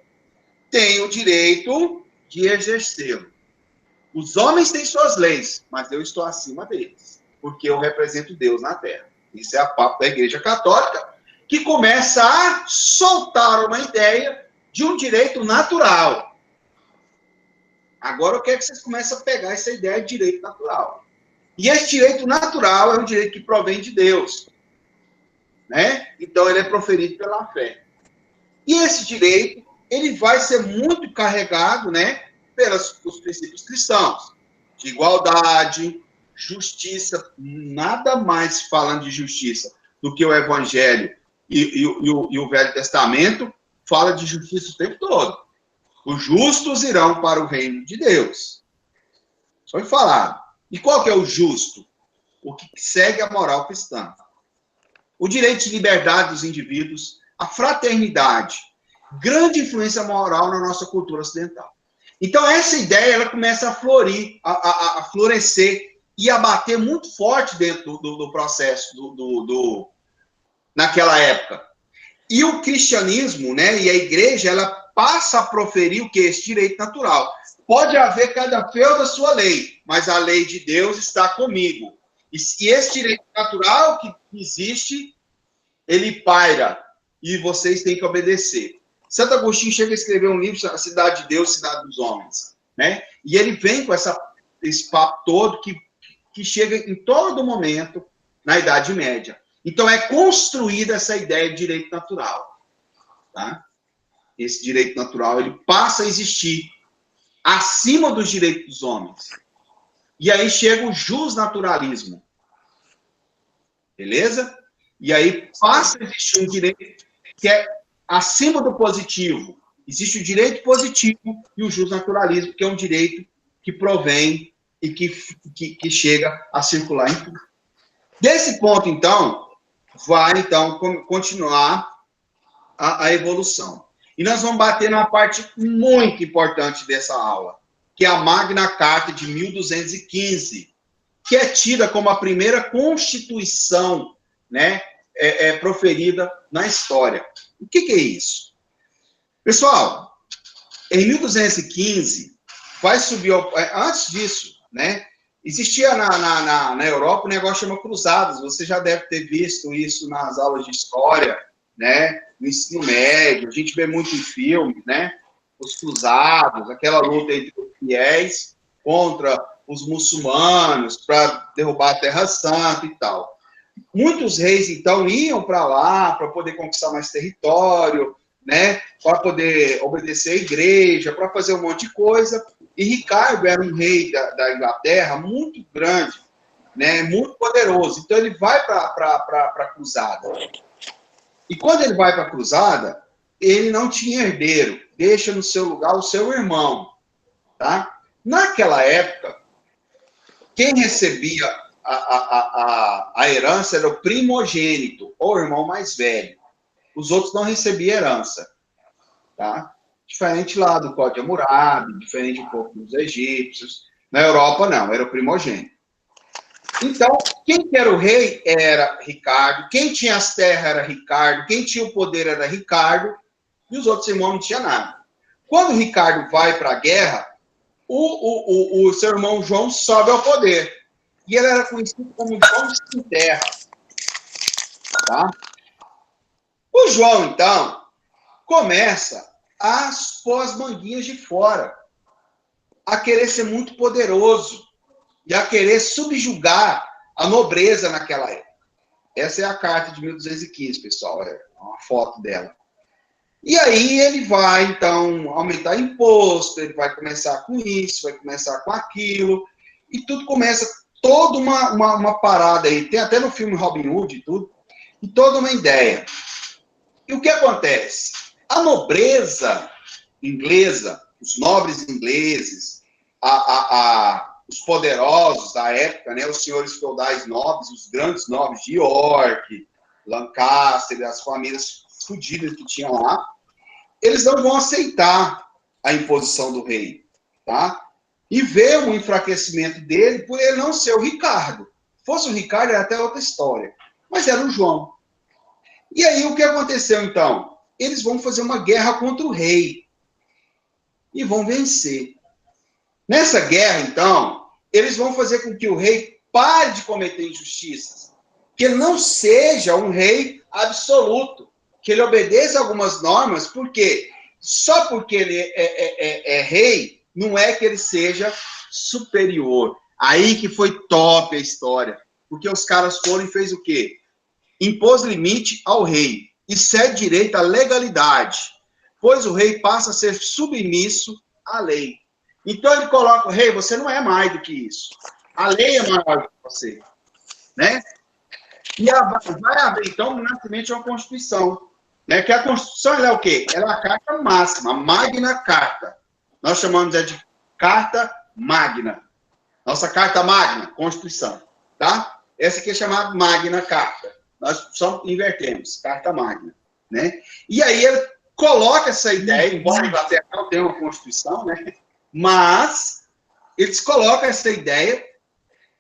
tenho o direito de exercê-lo. Os homens têm suas leis, mas eu estou acima deles, porque eu represento Deus na terra. Isso é a papo da Igreja Católica, que começa a soltar uma ideia de um direito natural. Agora eu quero que vocês comecem a pegar essa ideia de direito natural. E esse direito natural é um direito que provém de Deus, né? Então ele é proferido pela fé. E esse direito, ele vai ser muito carregado, né, pelos princípios cristãos, de igualdade, justiça, nada mais falando de justiça do que o Evangelho e o Velho Testamento fala de justiça o tempo todo. Os justos irão para o reino de Deus. Só de falar. E qual que é o justo? O que segue a moral cristã. O direito de liberdade dos indivíduos, a fraternidade, grande influência moral na nossa cultura ocidental. Então, essa ideia, ela começa a florir, a florescer e a bater muito forte dentro do processo naquela época. E o cristianismo, né, e a igreja, ela passa a proferir o que? Esse direito natural. Pode haver cada feudo a sua lei, mas a lei de Deus está comigo. E esse direito natural que existe, ele paira, e vocês têm que obedecer. Santo Agostinho chega a escrever um livro, A Cidade de Deus, Cidade dos Homens, né? E ele vem com esse papo todo que chega em todo momento na Idade Média. Então, é construída essa ideia de direito natural, tá? Esse direito natural, ele passa a existir acima dos direitos dos homens. E aí chega o justnaturalismo. Beleza? E aí passa a existir um direito que é acima do positivo. Existe o direito positivo e o justnaturalismo, que é um direito que provém e que chega a circular em tudo. Desse ponto, então, vai, então, continuar a evolução. E nós vamos bater numa parte muito importante dessa aula, que é a Magna Carta de 1215, que é tida como a primeira constituição, né, proferida na história. O que é isso? Pessoal, em 1215, vai subir... Antes disso, né, existia na Europa um negócio chamado cruzadas. Você já deve ter visto isso nas aulas de história, né, no ensino médio. A gente vê muito em filme, né? Os cruzados, aquela luta entre os fiéis contra os muçulmanos para derrubar a Terra Santa e tal. Muitos reis, então, iam para lá para poder conquistar mais território, né? Para poder obedecer à igreja, para fazer um monte de coisa. E Ricardo era um rei da Inglaterra muito grande, né? Muito poderoso. Então, ele vai para a cruzada. E quando ele vai para a cruzada, ele não tinha herdeiro. Deixa no seu lugar o seu irmão. Tá? Naquela época, quem recebia a herança era o primogênito, ou o irmão mais velho. Os outros não recebiam herança. Tá? Diferente lá do Código de Hammurabi, diferente um pouco dos egípcios. Na Europa, não, era o primogênito. Então, quem era o rei era Ricardo, quem tinha as terras era Ricardo, quem tinha o poder era Ricardo, e os outros irmãos não tinham nada. Quando Ricardo vai para a guerra, o seu irmão João sobe ao poder. E ele era conhecido como João sem terra. Tá? O João, então, começa a pôr as manguinhas de fora, a querer ser muito poderoso e a querer subjugar a nobreza naquela época. Essa é a carta de 1215, pessoal, é uma foto dela. E aí ele vai, então, aumentar imposto, ele vai começar com isso, vai começar com aquilo, e tudo começa, toda uma parada aí, tem até no filme Robin Hood e tudo, e toda uma ideia. E o que acontece? A nobreza inglesa, os nobres ingleses, os poderosos da época, né, os senhores feudais nobres, os grandes nobres de York, Lancaster, as famílias fodidas que tinham lá, eles não vão aceitar a imposição do rei, tá? E vê um enfraquecimento dele por ele não ser o Ricardo. Se fosse o Ricardo, era até outra história. Mas era o João. E aí, o que aconteceu, então? Eles vão fazer uma guerra contra o rei. E vão vencer. Nessa guerra, então, eles vão fazer com que o rei pare de cometer injustiças. Que ele não seja um rei absoluto. Que ele obedeça algumas normas, porque só porque ele é rei, não é que ele seja superior. Aí que foi top a história. Porque os caras foram e fez o quê? Impôs limite ao rei e cede direito à legalidade, pois o rei passa a ser submisso à lei. Então ele coloca, rei, você não é mais do que isso. A lei é maior do que você. Né? E vai haver, então, o nascimento de uma Constituição. Né? Que a Constituição ela é o quê? Ela é a carta máxima, a Magna Carta. Nós chamamos de Carta Magna. Nossa Carta Magna, Constituição. Tá? Essa aqui é chamada Magna Carta. Nós só invertemos, Carta Magna. Né? E aí ele coloca essa ideia, embora a Inglaterra não tenha uma Constituição, né? Mas eles colocam essa ideia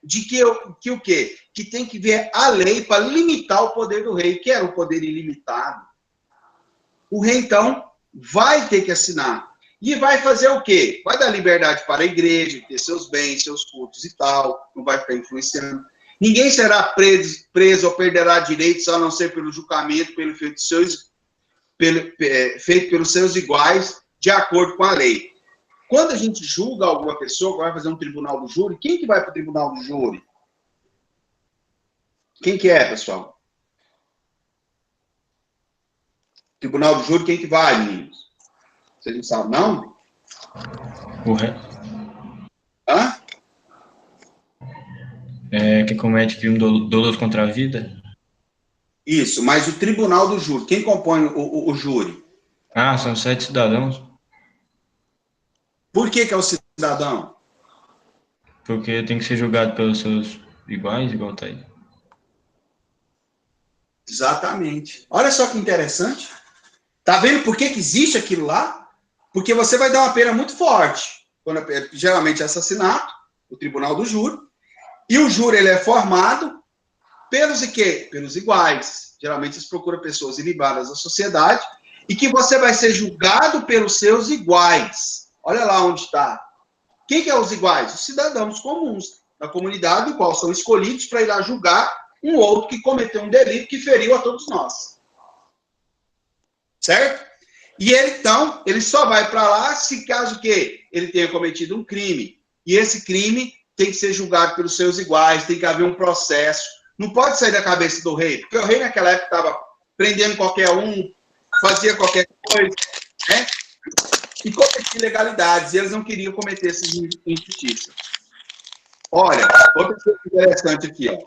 de que o quê? Que tem que ver a lei para limitar o poder do rei, que era um poder ilimitado. O rei, então, vai ter que assinar. E vai fazer o quê? Vai dar liberdade para a igreja, ter seus bens, seus cultos e tal, não vai ficar influenciando. Ninguém será preso ou perderá direitos, a não ser pelo julgamento feito pelos seus iguais, de acordo com a lei. Quando a gente julga alguma pessoa que vai fazer um tribunal do júri, quem que vai para o tribunal do júri? Quem que é, pessoal? Tribunal do júri, quem que vai, meninos? Vocês não sabem, não? O rei. Hã? Que comete crime doloso contra a vida? Isso, mas o tribunal do júri, quem compõe o júri? Ah, são 7 cidadãos. Por que é o cidadão? Porque tem que ser julgado pelos seus iguais, igual tá aí. Exatamente. Olha só que interessante. Tá vendo por que existe aquilo lá? Porque você vai dar uma pena muito forte. Geralmente é assassinato, o tribunal do júri. E o júri ele é formado pelos quê? Pelos iguais. Geralmente eles procuram pessoas ilibadas da sociedade e que você vai ser julgado pelos seus iguais. Olha lá onde está. Quem que é os iguais? Os cidadãos comuns da comunidade, do qual são escolhidos para ir lá julgar um outro que cometeu um delito que feriu a todos nós. Certo? E ele, então, ele só vai para lá se caso que ele tenha cometido um crime. E esse crime tem que ser julgado pelos seus iguais, tem que haver um processo. Não pode sair da cabeça do rei, porque o rei naquela época estava prendendo qualquer um, fazia qualquer coisa, né? E cometia ilegalidades, e eles não queriam cometer essas injustiças. Olha, outra coisa interessante aqui, ó.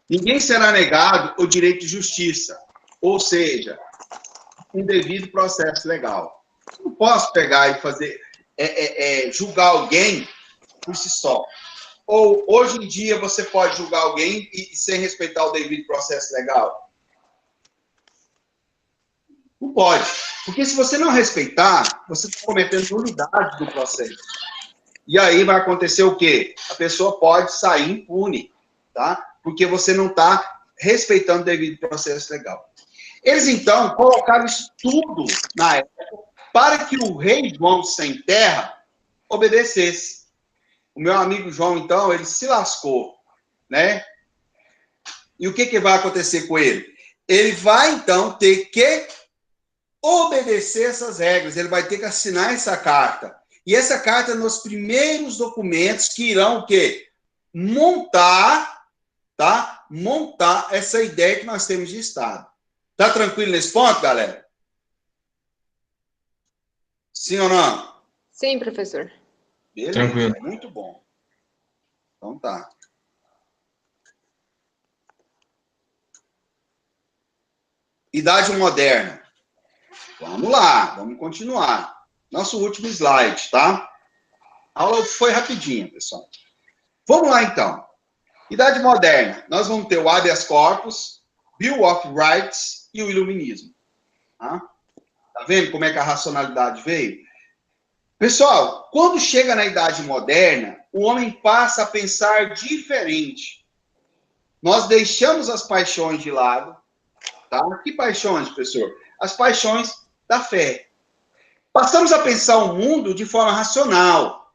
Ninguém será negado o direito de justiça, ou seja, um devido processo legal. Eu não posso pegar e fazer, julgar alguém por si só. Ou, hoje em dia, você pode julgar alguém e sem respeitar o devido processo legal? Não pode. Porque se você não respeitar, você está cometendo nulidade do processo. E aí vai acontecer o quê? A pessoa pode sair impune, tá? Porque você não está respeitando o devido processo legal. Eles, então, colocaram isso tudo na época para que o rei João sem terra obedecesse. O meu amigo João, então, ele se lascou, né? E o que vai acontecer com ele? Ele vai, então, ter que obedecer essas regras. Ele vai ter que assinar essa carta. E essa carta é nos primeiros documentos que irão o quê? Montar, tá? Montar essa ideia que nós temos de Estado. Tá tranquilo nesse ponto, galera? Sim ou não? Sim, professor. Beleza, Tranquilo. muito bom. Então tá. Idade moderna. Vamos lá, vamos continuar. Nosso último slide, tá? A aula foi rapidinha, pessoal. Vamos lá, então. Idade moderna. Nós vamos ter o habeas corpus, Bill of Rights e o iluminismo. Tá? Tá vendo como é que a racionalidade veio? Pessoal, quando chega na idade moderna, o homem passa a pensar diferente. Nós deixamos as paixões de lado, tá? Que paixões, professor? As paixões da fé. Passamos a pensar o mundo de forma racional.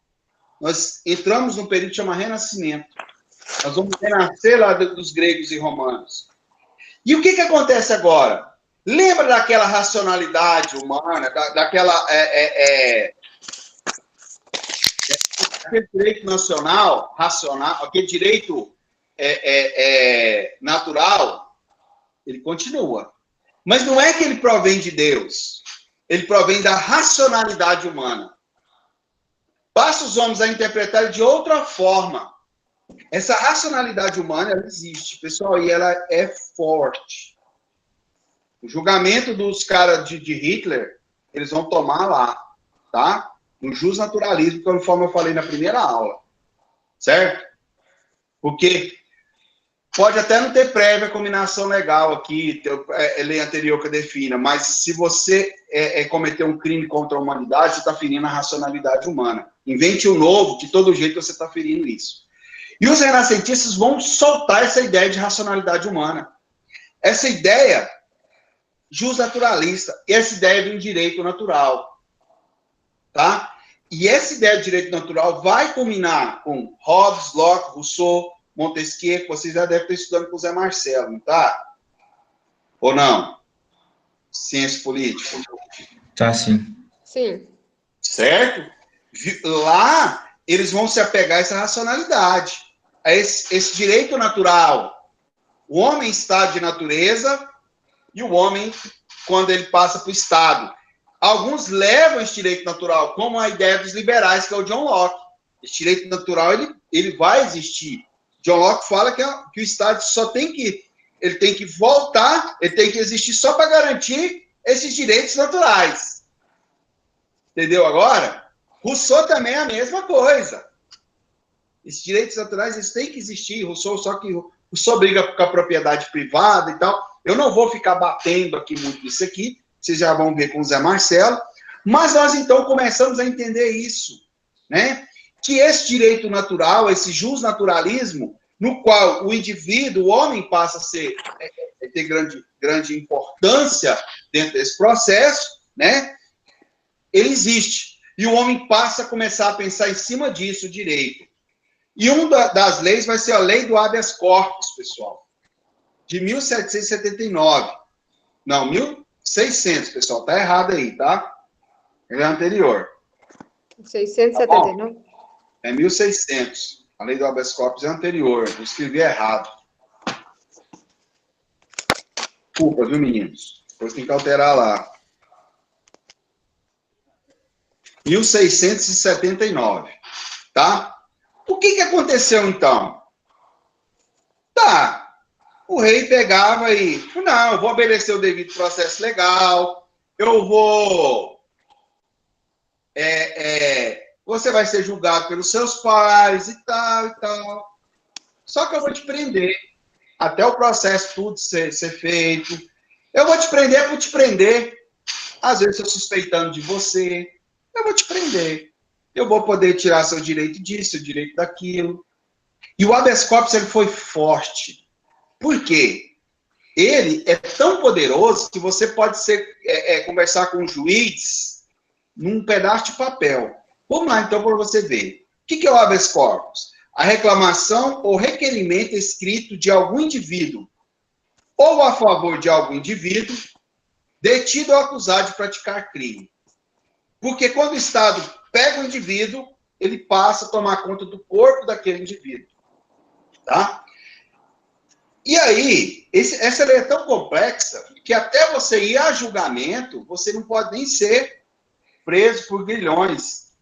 Nós entramos num período que chama Renascimento. Nós vamos renascer lá dos gregos e romanos. E o que acontece agora? Lembra daquela racionalidade humana, aquele direito nacional, racional, aquele direito natural, ele continua. Mas não é que ele provém de Deus. Ele provém da racionalidade humana. Basta os homens a interpretar de outra forma. Essa racionalidade humana, ela existe, pessoal, e ela é forte. O julgamento dos caras de Hitler, eles vão tomar lá, tá? No justnaturalismo, conforme eu falei na primeira aula. Certo? Porque pode até não ter prévia combinação legal aqui, lei anterior que defina, mas se você cometer um crime contra a humanidade, você está ferindo a racionalidade humana. Invente um novo, de todo jeito você está ferindo isso. E os renascentistas vão soltar essa ideia de racionalidade humana. Essa ideia justnaturalista, e essa ideia de um direito natural. Tá? E essa ideia de direito natural vai combinar com Hobbes, Locke, Rousseau, Montesquieu, que vocês já devem estar estudando com o Zé Marcelo, não tá? Ou não? Ciência política. Tá, sim. Sim. Certo? Lá, eles vão se apegar a essa racionalidade, a esse direito natural. O homem está de natureza e o homem, quando ele passa para o Estado. Alguns levam esse direito natural, como a ideia dos liberais, que é o John Locke. Esse direito natural, ele vai existir. John Locke fala que o Estado só tem que voltar, ele tem que existir só para garantir esses direitos naturais. Entendeu agora? Rousseau também é a mesma coisa. Esses direitos naturais, eles têm que existir. Rousseau, só que Rousseau briga com a propriedade privada e tal. Eu não vou ficar batendo aqui muito nisso aqui, vocês já vão ver com o Zé Marcelo. Mas nós, então, começamos a entender isso, né? Que esse direito natural, esse justnaturalismo, no qual o indivíduo, o homem, passa a ter grande importância dentro desse processo, né? Ele existe. E o homem passa a começar a pensar em cima disso, o direito. E uma das leis vai ser a lei do habeas corpus, pessoal, de 1779. Não, 1600, pessoal, tá errado aí, tá? É anterior. 679? Tá, é 1600. A lei do habeas corpus é anterior. Eu escrevi errado. Desculpa, viu, meninos? Depois tem que alterar lá. 1679. Tá? O que aconteceu, então? Tá. O rei pegava e... Não, eu vou obedecer o devido processo legal. Eu vou... você vai ser julgado pelos seus pais e tal, e tal. Só que eu vou te prender. Até o processo tudo ser feito. Eu vou te prender por te prender. Às vezes eu estou suspeitando de você, eu vou te prender. Eu vou poder tirar seu direito disso, seu direito daquilo. E o habeas corpus ele foi forte. Por quê? Ele é tão poderoso que você pode conversar com o juiz num pedaço de papel. Vamos lá, então, para você ver. O que é o habeas corpus? A reclamação ou requerimento escrito de algum indivíduo ou a favor de algum indivíduo detido ou acusado de praticar crime. Porque quando o Estado pega o indivíduo, ele passa a tomar conta do corpo daquele indivíduo. Tá? E aí, essa lei é tão complexa que até você ir a julgamento, você não pode nem ser preso por grilhões.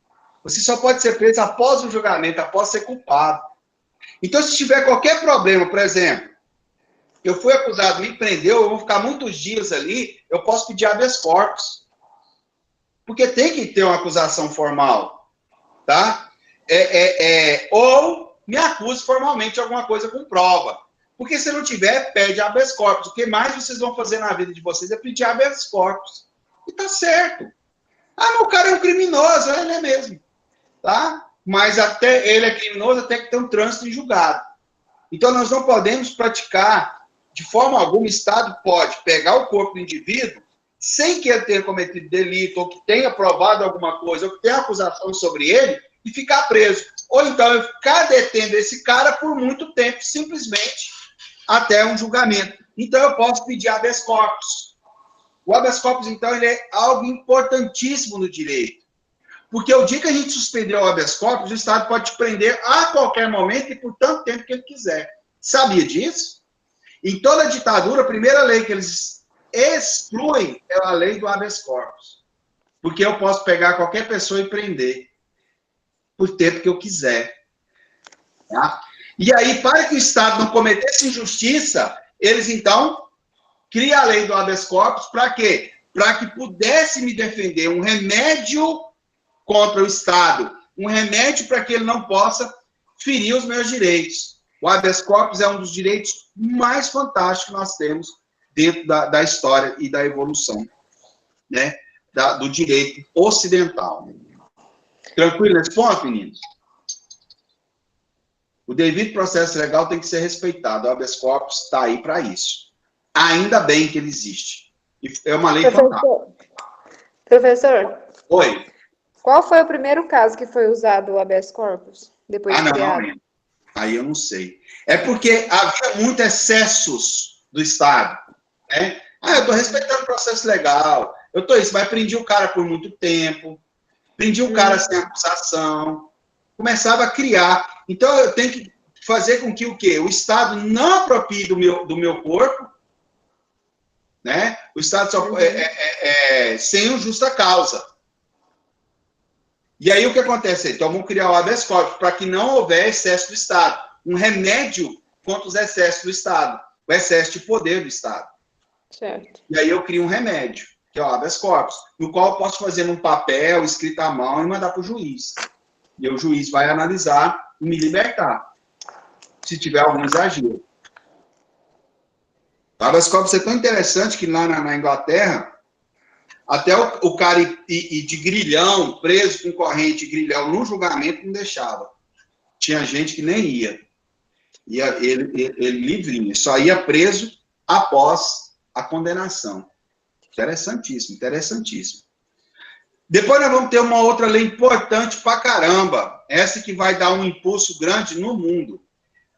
Você só pode ser preso após o julgamento, após ser culpado. Então, se tiver qualquer problema, por exemplo, eu fui acusado, me prendeu, eu vou ficar muitos dias ali, eu posso pedir habeas corpus. Porque tem que ter uma acusação formal, tá? Ou me acuse formalmente de alguma coisa com prova. Porque se não tiver, pede habeas corpus. O que mais vocês vão fazer na vida de vocês é pedir habeas corpus. E tá certo. Ah, mas o cara é um criminoso, ele é mesmo. Tá? Mas até ele é criminoso, até que tem um trânsito em julgado. Então, nós não podemos praticar, de forma alguma, o Estado pode pegar o corpo do indivíduo sem que ele tenha cometido delito, ou que tenha provado alguma coisa, ou que tenha acusação sobre ele, e ficar preso. Ou então, eu ficar detendo esse cara por muito tempo, simplesmente, até um julgamento. Então, eu posso pedir habeas corpus. O habeas corpus, então, ele é algo importantíssimo no direito. Porque o dia que a gente suspender o habeas corpus, o Estado pode te prender a qualquer momento e por tanto tempo que ele quiser. Sabia disso? Em toda a ditadura, a primeira lei que eles excluem é a lei do habeas corpus. Porque eu posso pegar qualquer pessoa e prender por tempo que eu quiser. Tá? E aí, para que o Estado não cometesse injustiça, eles, então, criam a lei do habeas corpus para quê? Para que pudesse me defender um remédio contra o Estado, um remédio para que ele não possa ferir os meus direitos. O habeas corpus é um dos direitos mais fantásticos que nós temos dentro da história e da evolução, né, do direito ocidental. Tranquilo nesse ponto, meninos? O devido processo legal tem que ser respeitado. O habeas corpus está aí para isso. Ainda bem que ele existe. É uma lei fantástica. Professor? Oi. Qual foi o primeiro caso que foi usado o habeas corpus? Depois de criado? Não. Aí eu não sei. É porque havia muitos excessos do Estado. Né? Eu estou respeitando o processo legal. Eu estou isso, mas prendi o cara por muito tempo. Prendi o cara sem acusação. Começava a criar. Então, eu tenho que fazer com que o quê? O Estado não aproprie do meu corpo, né? O Estado só sem justa causa. E aí, o que acontece? Então, vamos criar o habeas corpus para que não houver excesso do Estado. Um remédio contra os excessos do Estado. O excesso de poder do Estado. Certo. E aí, eu crio um remédio, que é o habeas corpus, no qual eu posso fazer num papel, escrito à mão, e mandar para o juiz. E o juiz vai analisar e me libertar, se tiver algum exagero. O habeas corpus é tão interessante que lá na Inglaterra, até o cara ir de grilhão, preso com corrente de grilhão no julgamento, não deixava. Tinha gente que nem ia. Ele livrinho, só ia preso após a condenação. Interessantíssimo, interessantíssimo. Depois nós vamos ter uma outra lei importante pra caramba. Essa que vai dar um impulso grande no mundo.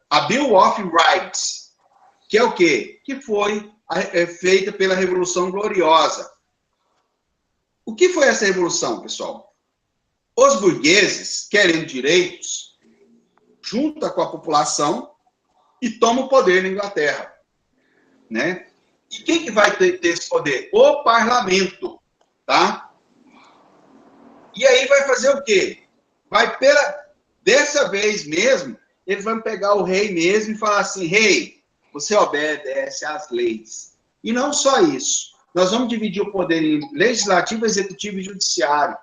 A Bill of Rights. Que é o quê? Que foi feita pela Revolução Gloriosa. O que foi essa revolução, pessoal? Os burgueses querem direitos, junta com a população e toma o poder na Inglaterra. Né? E quem que vai ter esse poder? O parlamento. Tá? E aí vai fazer o quê? Dessa vez mesmo, eles vão pegar o rei mesmo e falar assim, rei, você obedece às leis. E não só isso. Nós vamos dividir o poder em legislativo, executivo e judiciário.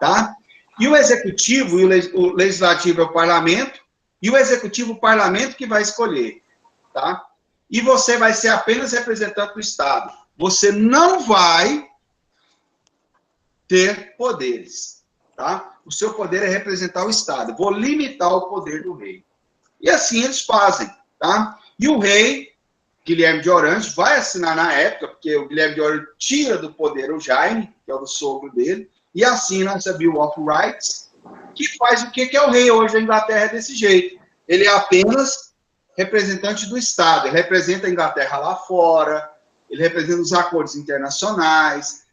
Tá? E o executivo e o legislativo é o parlamento, e o executivo o parlamento que vai escolher. Tá? E você vai ser apenas representante do Estado. Você não vai ter poderes, tá? O seu poder é representar o Estado. Vou limitar o poder do rei. E assim eles fazem, tá? E o rei, Guilherme de Orange, vai assinar na época, porque o Guilherme de Orange tira do poder o Jaime, que é o sogro dele, e assina essa Bill of Rights, que faz o que é o rei hoje da Inglaterra desse jeito. Ele é apenas representante do Estado, ele representa a Inglaterra lá fora, ele representa os acordos internacionais,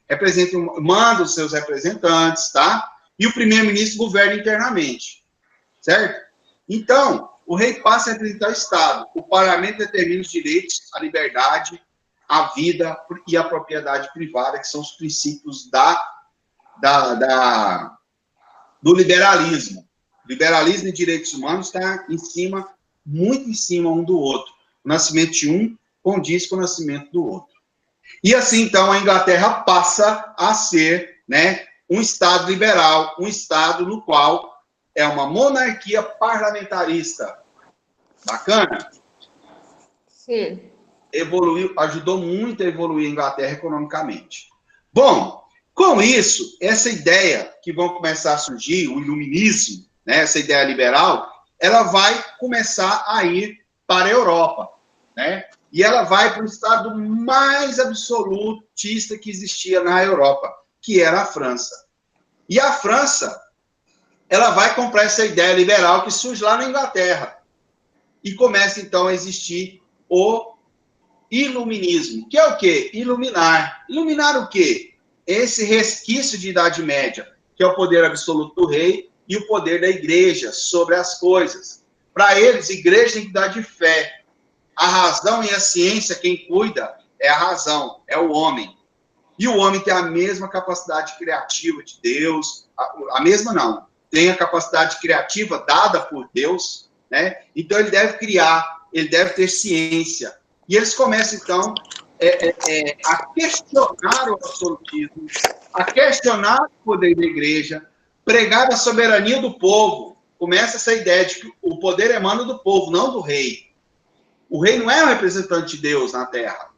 manda os seus representantes, tá? E o primeiro-ministro governa internamente, certo? Então, o rei passa a representar o Estado. O parlamento determina os direitos, a liberdade, a vida e a propriedade privada, que são os princípios do liberalismo. Liberalismo e direitos humanos está muito em cima um do outro. O nascimento de um condiz com o nascimento do outro. E assim, então, a Inglaterra passa a ser, né, um Estado liberal, um Estado no qual é uma monarquia parlamentarista. Bacana? Sim. Ajudou muito a evoluir a Inglaterra economicamente. Bom, com isso, essa ideia que vão começar a surgir, o iluminismo, né, essa ideia liberal, ela vai começar a ir para a Europa, né? E ela vai para o estado mais absolutista que existia na Europa, que era a França. E a França, ela vai comprar essa ideia liberal que surge lá na Inglaterra. E começa, então, a existir o iluminismo, que é o quê? Iluminar. Iluminar o quê? Esse resquício de Idade Média, que é o poder absoluto do rei e o poder da igreja sobre as coisas. Para eles, igreja tem que dar de fé. A razão e a ciência, quem cuida é a razão, é o homem. E o homem tem a mesma capacidade criativa de Deus, a mesma não, tem a capacidade criativa dada por Deus, né? Então ele deve criar, ele deve ter ciência. E eles começam, então, a questionar o absolutismo, a questionar o poder da igreja, pregar a soberania do povo. Começa essa ideia de que o poder emana do povo, não do rei. O rei não é o representante de Deus na terra.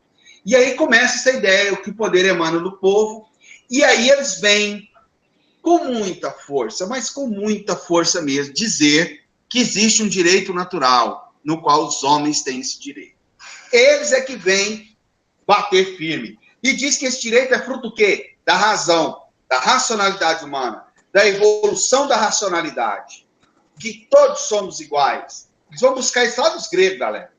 E aí começa essa ideia que o poder emana do povo, e aí eles vêm com muita força, mas com muita força mesmo, dizer que existe um direito natural, no qual os homens têm esse direito. Eles é que vêm bater firme. E diz que esse direito é fruto do quê? Da razão, da racionalidade humana, da evolução da racionalidade. Que todos somos iguais. Eles vão buscar isso lá dos gregos, galera.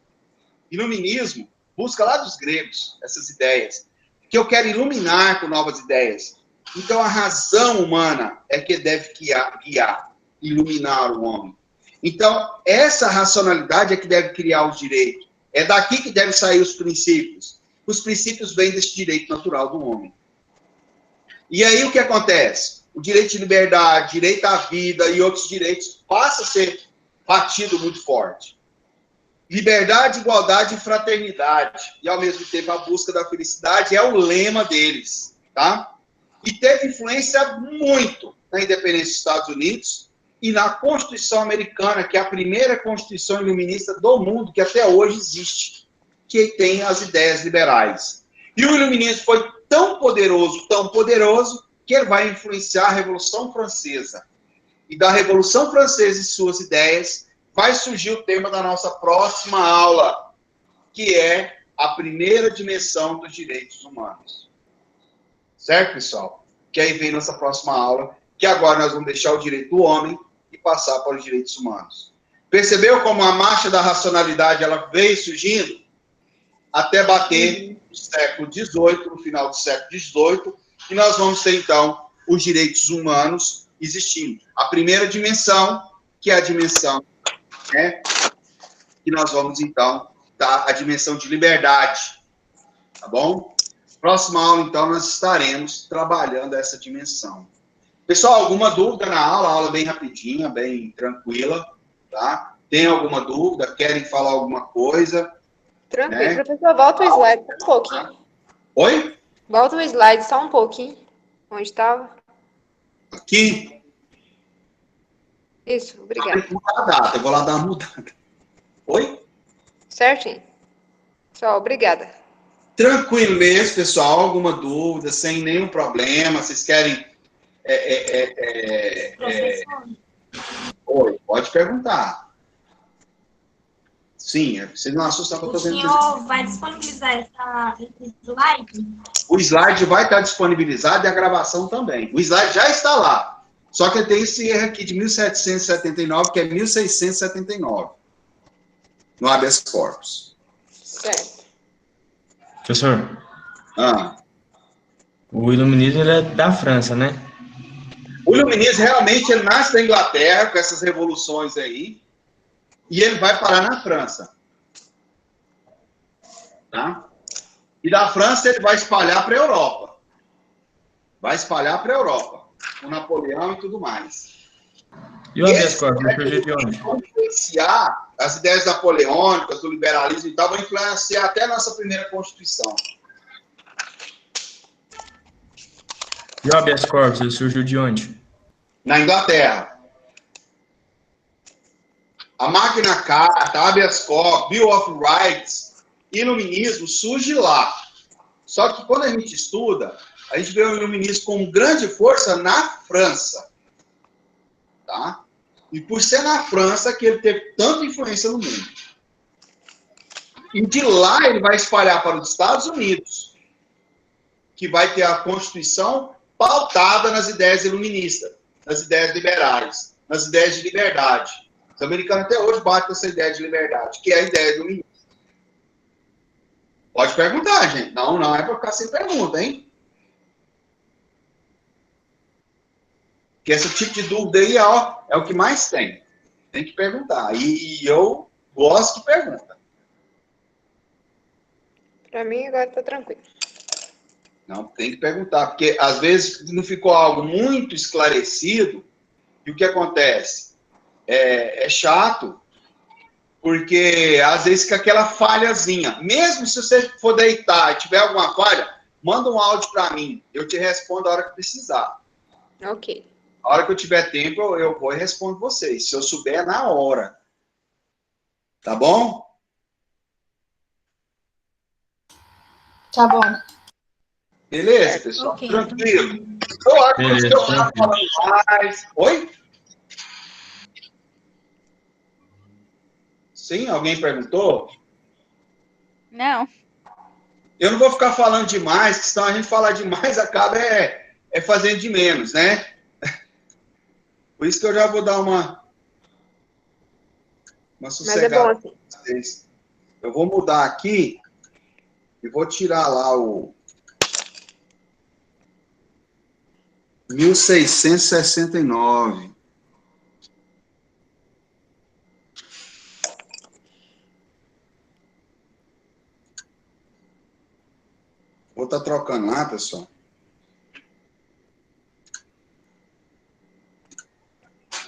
Iluminismo busca lá dos gregos essas ideias. Que eu quero iluminar com novas ideias. Então, a razão humana é que deve guiar, iluminar o homem. Então, essa racionalidade é que deve criar os direitos. É daqui que devem sair os princípios. Os princípios vêm desse direito natural do homem. E aí, o que acontece? O direito de liberdade, direito à vida e outros direitos passa a ser batido muito forte. Liberdade, igualdade e fraternidade. E, ao mesmo tempo, a busca da felicidade é o lema deles, tá? E teve influência muito na independência dos Estados Unidos e na Constituição Americana, que é a primeira Constituição iluminista do mundo, que até hoje existe, que tem as ideias liberais. E o iluminismo foi tão poderoso, que ele vai influenciar a Revolução Francesa. E da Revolução Francesa e suas ideias, vai surgir o tema da nossa próxima aula, que é a primeira dimensão dos direitos humanos. Certo, pessoal? Que aí vem nossa próxima aula, que agora nós vamos deixar o direito do homem e passar para os direitos humanos. Percebeu como a marcha da racionalidade ela veio surgindo até bater no século XVIII, no final do século XVIII, e nós vamos ter, então, os direitos humanos existindo. A primeira dimensão, que é a dimensão, né, que nós vamos, então, dar a dimensão de liberdade. Tá bom? Próxima aula, então, nós estaremos trabalhando essa dimensão. Pessoal, alguma dúvida na aula? Aula bem rapidinha, bem tranquila, tá? Tem alguma dúvida? Querem falar alguma coisa? Tranquilo. Né? Professor, volta o slide só um pouquinho. Oi? Volta o slide só um pouquinho. Onde estava? Aqui? Isso, obrigada. Tem que mudar a data, eu vou lá dar uma mudada. Oi? Certinho. Pessoal, obrigada. Tranquilo mesmo, pessoal. Alguma dúvida, sem nenhum problema. Vocês querem Professor, Oi, pode perguntar. Sim, você não assusta que eu o estou vendo. senhor vai disponibilizar esse slide? O slide vai estar disponibilizado e a gravação também. O slide já está lá. Só que tem esse erro aqui de 1779, que é 1679. No habeas corpus. Certo. Professor, Ah. o iluminismo ele é da França, né? O iluminismo realmente ele nasce da Inglaterra, com essas revoluções aí, e ele vai parar na França. Tá? E da França ele vai espalhar para a Europa. Vai espalhar para a Europa. Com Napoleão e tudo mais. E o habeas corpus, ele surgiu de onde? Vão influenciar as ideias napoleônicas, do liberalismo e tal, vão influenciar até a nossa primeira Constituição. E o habeas corpus, ele surgiu de onde? Na Inglaterra. A Magna Carta, habeas corpus, Bill of Rights, iluminismo surge lá. Só que quando a gente estuda, a gente vê o iluminismo com grande força na França. Tá? E por ser na França que ele teve tanta influência no mundo. E de lá ele vai espalhar para os Estados Unidos, que vai ter a Constituição pautada nas ideias iluministas, nas ideias liberais, nas ideias de liberdade. Os americanos até hoje batem essa ideia de liberdade, que é a ideia iluminista. Pode perguntar, gente. Não é para ficar sem pergunta, hein? Porque esse tipo de dúvida aí, ó, é o que mais tem. Tem que perguntar. E eu gosto de pergunta. Para mim, agora tá tranquilo. Não, tem que perguntar, porque às vezes não ficou algo muito esclarecido, e o que acontece? É chato, porque às vezes fica aquela falhazinha. Mesmo se você for deitar e tiver alguma falha, manda um áudio para mim, eu te respondo a hora que precisar. Ok. A hora que eu tiver tempo, eu vou e respondo vocês. Se eu souber, na hora. Tá bom? Tá bom. Beleza, pessoal? Ok. Tranquilo. Eu acho que Beleza, eu estava falando mais. Oi? Sim, alguém perguntou? Não. Eu não vou ficar falando demais, que senão a gente falar demais acaba fazendo de menos, né? Por isso que eu já vou dar uma sossegada. Mas é bom assim. Vocês. Eu vou mudar aqui e vou tirar lá o 1669. Vou estar trocando lá, pessoal.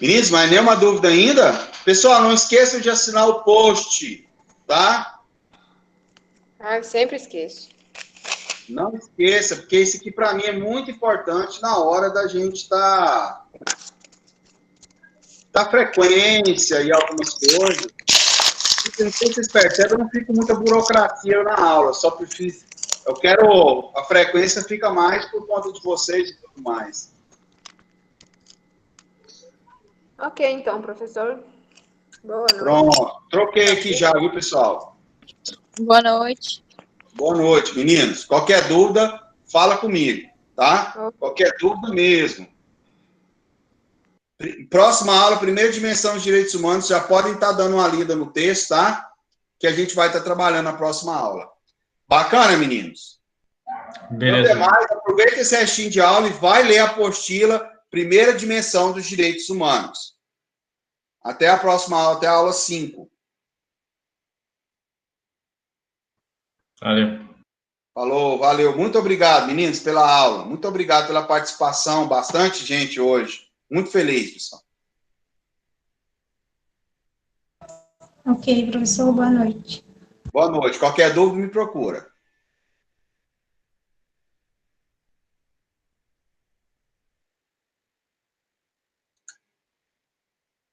Meninos, mas nenhuma dúvida ainda? Pessoal, não esqueçam de assinar o post, tá? Ah, eu sempre esqueço. Não esqueça, porque isso aqui para mim é muito importante na hora da gente dar frequência e algumas coisas. E, não sei se vocês percebem, eu não fico muita burocracia na aula, só preciso. Eu quero. A frequência fica mais por conta de vocês e tudo mais. Ok, então, professor. Boa noite. Pronto. Troquei aqui já, viu, pessoal? Boa noite. Boa noite, meninos. Qualquer dúvida, fala comigo, tá? Qualquer dúvida mesmo. Próxima aula, primeira dimensão de direitos humanos, já podem estar dando uma lida no texto, tá? Que a gente vai estar trabalhando na próxima aula. Bacana, meninos? Beleza. Até mais, aproveita esse restinho de aula e vai ler a apostila Primeira Dimensão dos Direitos Humanos. Até a próxima aula, até a aula 5. Valeu. Falou, valeu. Muito obrigado, meninos, pela aula. Muito obrigado pela participação. Bastante gente hoje. Muito feliz, pessoal. Ok, professor, boa noite. Boa noite. Qualquer dúvida, me procura.